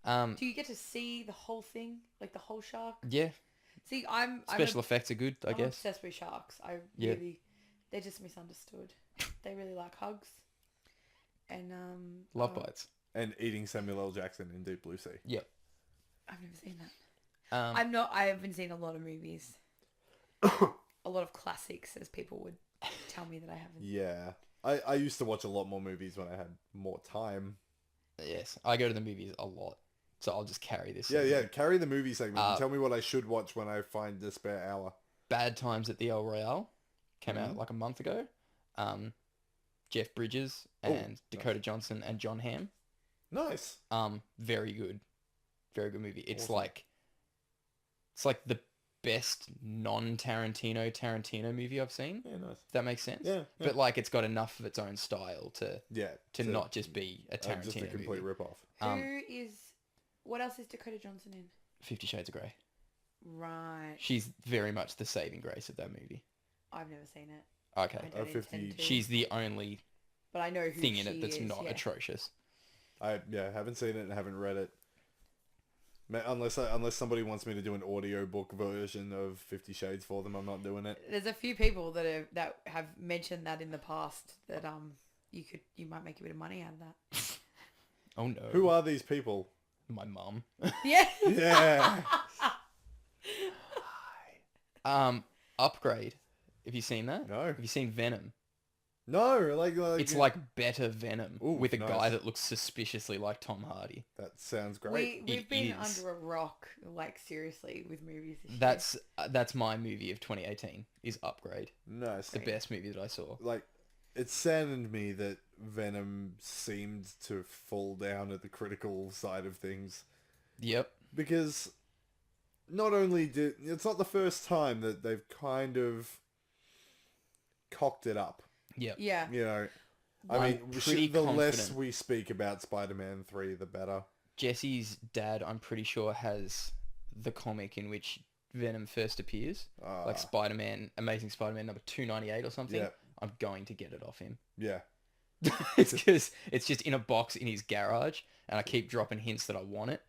Do you get to see the whole thing? Like the whole shark? Yeah. See, I'm Special effects are good, I I'm guess. obsessed with sharks. Yeah. They're just misunderstood. They really like hugs. And Love oh, bites. And eating Samuel L. Jackson in Deep Blue Sea. Yep. I've never seen that. Um, I haven't seen a lot of movies. A lot of classics, as people would tell me that I haven't. Yeah. I used to watch a lot more movies when I had more time. yes. I go to the movies a lot. So I'll just carry this. Yeah, segment. yeah. Carry the movie segment. And Uh, tell me what I should watch when I find the spare hour. Bad Times at the El Royale came Mm-hmm. out like a month ago. Jeff Bridges and Dakota Johnson and John Hamm. Nice. Very good. Very good movie. It's Awesome. like the best non-Tarantino movie I've seen. Yeah, nice. If that makes sense. Yeah, yeah. But like it's got enough of its own style to Yeah. not just be a Tarantino just a complete movie. rip-off. What else is Dakota Johnson in? 50 Shades of Grey. Right. She's very much the saving grace of that movie. I've never seen it. Okay. I don't 50 intend to. She's the only But I know who thing in she it that's is, not yeah. atrocious. I haven't seen it and haven't read it. Unless somebody wants me to do an audiobook version of 50 Shades for them, I'm not doing it. There's a few people that have mentioned that in the past that you might make a bit of money out of that. Oh no. Who are these people? My mum. Yeah. Yeah. Upgrade. Have you seen that? No. Have you seen Venom? No, like It's like better Venom Ooh, with a guy nice. that looks suspiciously like Tom Hardy. that sounds great. We've It been is. under a rock, like seriously, with movies this year. That's my movie of 2018 is Upgrade. Nice. The best movie that I saw. Like, it saddened me that Venom seemed to fall down at the critical side of things Yep. because not only did... It's not the first time that they've kind of cocked it up. Yep. Yeah. You know, I'm I mean, pretty the less confident. we speak about Spider-Man 3, the better. Jesse's dad, I'm pretty sure, has the comic in which Venom first appears. Like Spider-Man, Amazing Spider-Man number 298 or something. Yeah. I'm going to get it off him. Yeah. It's because it's just in a box in his garage, and I keep dropping hints that I want it.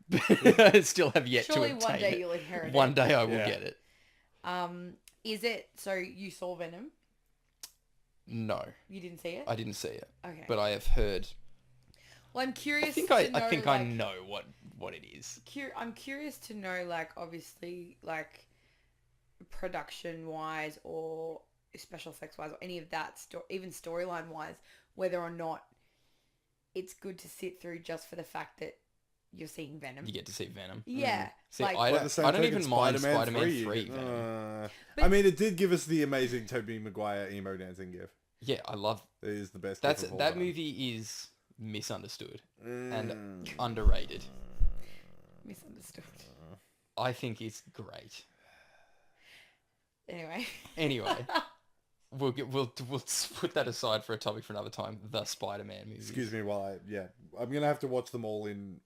But I still have yet Surely to obtain one day it. you'll inherit One it. day I will Yeah. get it. Is it... So you saw Venom? No, You didn't see it? I didn't see it. Okay. But I have heard. Well, I'm curious I think to know, I think like, I know what it is. I'm curious to know, like, obviously, like, production-wise or special effects-wise or any of that, even storyline-wise, whether or not it's good to sit through just for the fact that you're seeing Venom. You get to see Venom. Yeah. See, like, I By the same don't token, even mind Spider-Man 3 you- Venom. I mean, it did give us the amazing Tobey Maguire emo dancing gif. Yeah, I love. It is the best. That gif of all time. movie is misunderstood and Mm. underrated. misunderstood. I think it's great. Anyway. Anyway, we'll put that aside for a topic for another time. The Spider-Man movies. Excuse me while I'm gonna have to watch them all in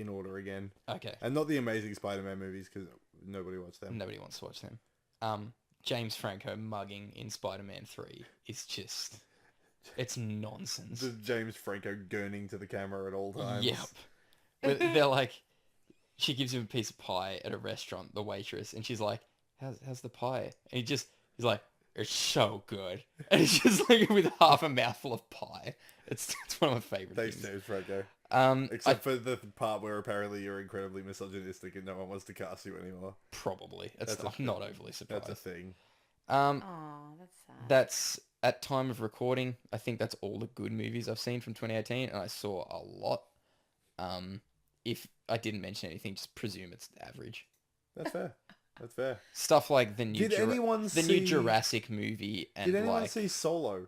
order again, Okay. and not the Amazing Spider-Man movies because nobody watched them. Nobody wants to watch them. James Franco mugging in Spider-Man 3 is just... It's nonsense. The James Franco gurning to the camera at all times. Yep. But they're like... She gives him a piece of pie at a restaurant, the waitress, and she's like, how's the pie? And he's like, it's so good. And it's just like with half a mouthful of pie. It's one of my favourite Thanks, things. James Franco. I Except for the part where apparently you're incredibly misogynistic and no one wants to cast you anymore. probably. That's a I'm not overly surprised. That's a thing. Oh, that's sad. That's at time of recording. I think that's all the good movies I've seen from 2018, and I saw a lot. If I didn't mention anything, just presume it's average. That's fair. That's fair. Stuff like the new Did anyone new see- Jurassic movie and Did anyone like see Solo?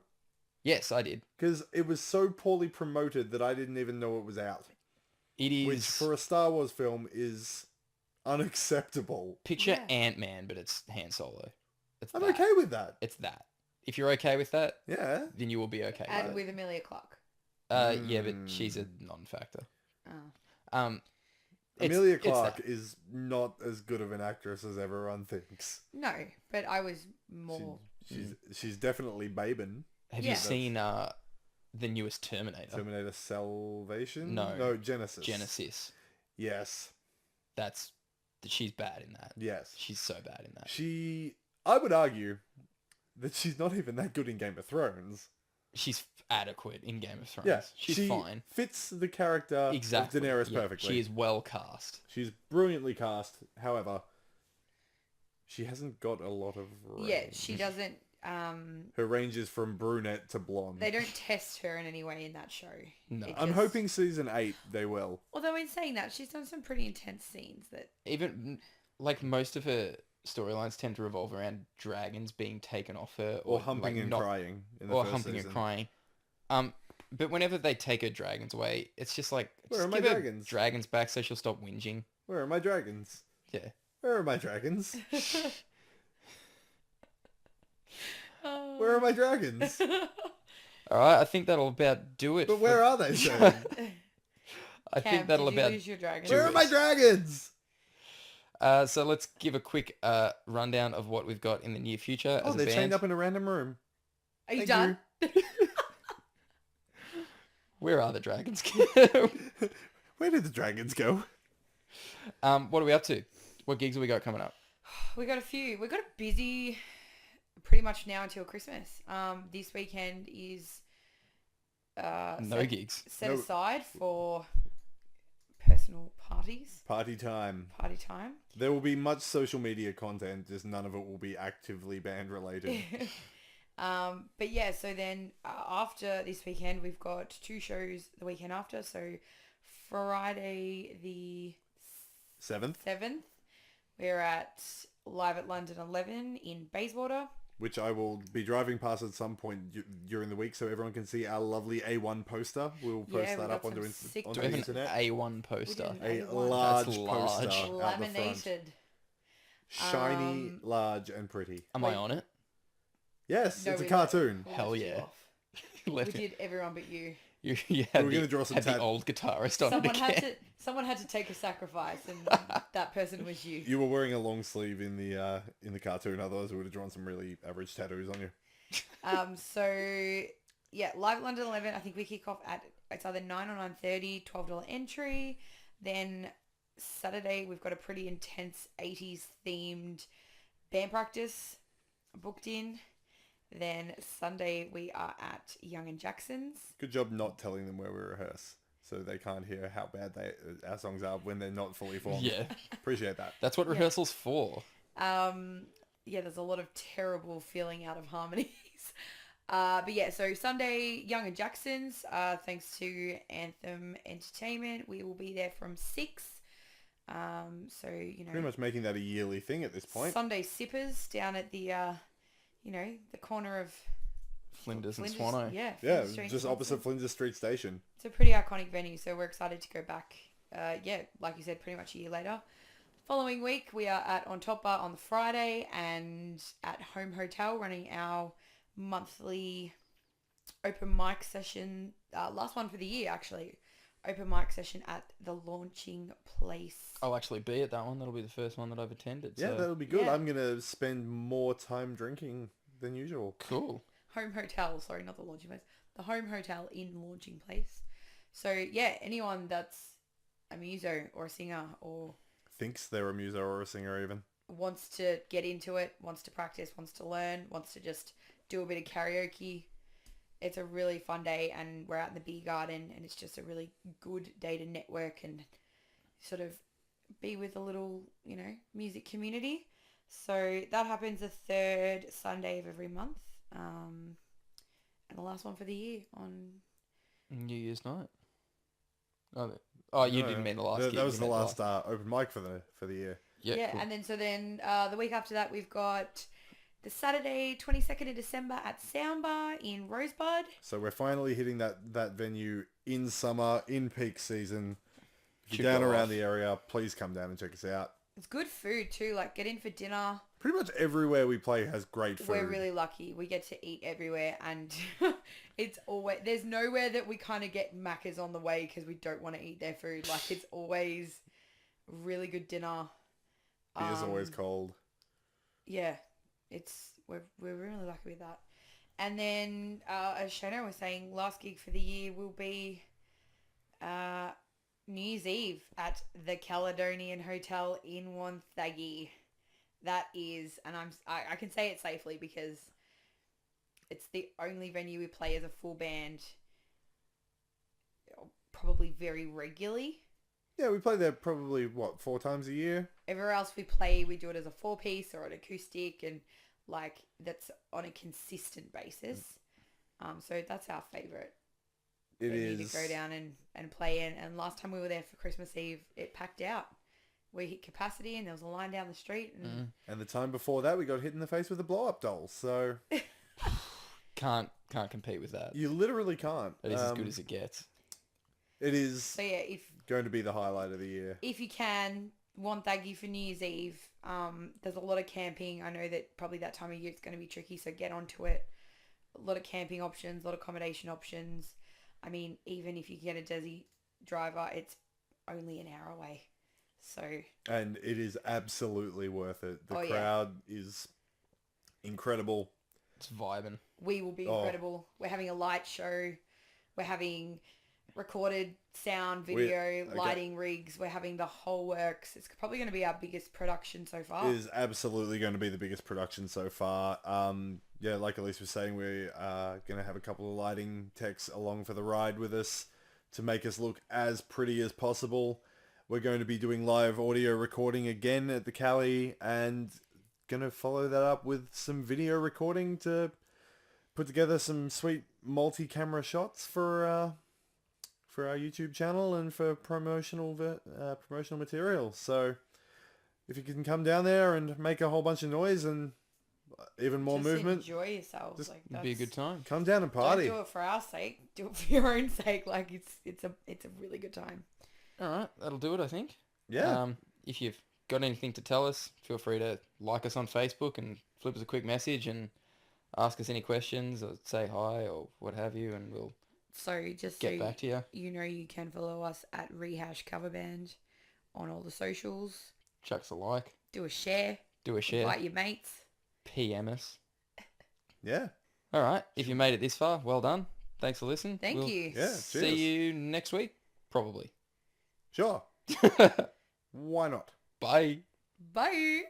yes, I did. Because it was so poorly promoted that I didn't even know it was out. It is Which, for a Star Wars film, is unacceptable. picture Yeah. Ant-Man, but it's Han Solo. It's I'm that. okay with that. It's that. If you're okay with that, Yeah. then you will be okay And with with Amelia Clark. it. Yeah, but she's a non-factor. Oh. Amelia it's Clark that. is not as good of an actress as everyone thinks. No, but I was more... She's definitely Babin. Have Yeah. you seen the newest Terminator? Terminator Salvation? No. Genesis. Genesis. Yes. She's bad in that. Yes. She's so bad in that. I would argue that she's not even that good in Game of Thrones. She's adequate in Game of Thrones. Yeah. She's she fine. fits the character Exactly. of Daenerys Yeah, perfectly. She is well cast. She's brilliantly cast. However, she hasn't got a lot of range. Yeah, she doesn't... Her range is from brunette to blonde. They don't test her in any way in that show. No. It I'm just- hoping season 8 they will. Although in saying that, she's done some pretty intense scenes that... Even like most of her storylines tend to revolve around dragons being taken off her, Or humping like, and not- crying in the or first humping season. and crying. But whenever they take her dragons away, it's just like Where just are my give her dragons? dragons back so she'll stop whinging. Where are my dragons? Yeah. Where are my dragons? Oh. Where are my dragons? All right, I think that'll about do it. But where are they, Shane? I Cam, think that'll did you about. lose your dragon? Where are my dragons? So let's give a quick rundown of what we've got in the near future Oh, as a they're band. chained up in a random room. Are you Thank done? Where are the dragons? Where did the dragons go? What are we up to? What gigs have we got coming up? We got a few. We got a busy pretty much now until Christmas. This weekend is No gigs. set No. aside for personal parties. Party time. Party time. There will be much social media content, just none of it will be actively band related. But yeah, so then after this weekend, we've got 2 shows the weekend after. So Friday the 7th? 7th, we're at Live at London 11 in Bayswater. which I will be driving past at some point during the week, so everyone can see our lovely A1 poster. We'll post Yeah, that we up got onto, some sick onto Do we the have an internet. A1 poster? We did A A1. large That's poster large. out the front. Laminated. Shiny, large, and pretty. Am Wait. I on it? Yes, No, it's a we cartoon. We Hell left you yeah. off. We Left it. did everyone but you. You We had were gonna draw some had the tat- old guitarist on Someone it had again. someone had to take a sacrifice, and that person was you. You were wearing a long sleeve in the cartoon, otherwise we would have drawn some really average tattoos on you. So yeah, live at London 11. I think we kick off at it's either 9 or 9:30. $12 entry. Then Saturday we've got a pretty intense 80s themed band practice booked in. Then Sunday we are at Young and Jackson's. Good job not telling them where we rehearse, so they can't hear how bad our songs are when they're not fully formed. Yeah, Appreciate that. that's what rehearsal's for. Yeah, there's a lot of terrible feeling out of harmonies. But yeah, so Sunday, Young and Jackson's, thanks to Anthem Entertainment. We will be there from 6. So, you know. Pretty much making that a yearly thing at this point. Sunday Sippers down at the, the corner of Flinders and Flinders. Swano. Yeah, Yeah, Flinders Street, just Swansea. opposite Flinders Street Station. It's a pretty iconic venue, so we're excited to go back. Like you said, pretty much a year later. Following week, we are at On Top Bar on the Friday and at Home Hotel running our monthly open mic session. Last one for the year, actually. Open mic session at the Launching Place. I'll actually be at that one. That'll be the first one that I've attended. Yeah, So. that'll be good. Yeah. I'm going to spend more time drinking than usual. Cool. Home Hotel, sorry, not the Launching Place. The Home Hotel in Launching Place. So, yeah, anyone that's a muso or a singer or Thinks they're a muso or a singer even. wants to get into it, wants to practice, wants to learn, wants to just do a bit of karaoke. It's a really fun day, and we're out in the beer garden, and it's just a really good day to network and sort of be with a little, music community. So that happens the third Sunday of every month, and the last one for the year on New Year's night. Oh, you No, didn't mean the last year. That was you the meant last open mic for the year. Yeah, cool. and then the week after that we've got the Saturday 22nd of December at Soundbar in Rosebud. So we're finally hitting that venue in summer, in peak season. If Should you're down go around off. the area, please come down and check us out. It's good food too, like get in for dinner. Pretty much everywhere we play has great food. We're really lucky. We get to eat everywhere, and it's always there's nowhere that we kind of get Macca's on the way because we don't want to eat their food. Like it's always really good dinner. Beer's always cold. Yeah, we're really lucky with that. And then as Shana was saying, last gig for the year will be New Year's Eve at the Caledonian Hotel in Wonthaggi. That is, and I can say it safely because it's the only venue we play as a full band, probably very regularly. Yeah, we play there probably, 4 times a year? Everywhere else we play, we do it as a 4-piece or an acoustic, and like that's on a consistent basis. So that's our favourite. It venue is. to go down and play in. And last time we were there for Christmas Eve, it packed out. We hit capacity and there was a line down the street. And And the time before that, we got hit in the face with a blow-up doll. So Can't compete with that. you literally can't. That is as good as it gets. It is So yeah, going to be the highlight of the year. if you can, Wonthaggi for New Year's Eve. There's a lot of camping. I know that probably that time of year it's going to be tricky, so get onto it. A lot of camping options, a lot of accommodation options. I mean, even if you get a Desi driver, it's only an hour away. So And it is absolutely worth it. The Oh, yeah. crowd is incredible. It's vibing. we will be Oh. incredible. We're having a light show. We're having recorded sound, video, okay. lighting rigs. We're having the whole works. It's probably going to be our biggest production so far. It is absolutely going to be the biggest production so far. Yeah, like Elyse was saying, we are going to have a couple of lighting techs along for the ride with us to make us look as pretty as possible. We're going to be doing live audio recording again at the Cali and going to follow that up with some video recording to put together some sweet multi-camera shots for our YouTube channel and for promotional material. So if you can come down there and make a whole bunch of noise and even more Just movement. enjoy yourselves. Just Like It'd be a good time. Come down and Don't party. do it for our sake. Do it for your own sake. Like it's a really good time. All right, that'll do it, I think. Yeah. If you've got anything to tell us, feel free to like us on Facebook and flip us a quick message and ask us any questions or say hi or what have you, and we'll So just get back to you. you know, you can follow us at Rehash Coverband on all the socials. Chucks a like, Do a share. do a share, Invite your mates. PM us. Yeah. All right, if you made it this far, well done. Thanks for listening. Thank We'll you. Yeah. See Cheers. you next week, probably. Sure. Why not? Bye. Bye.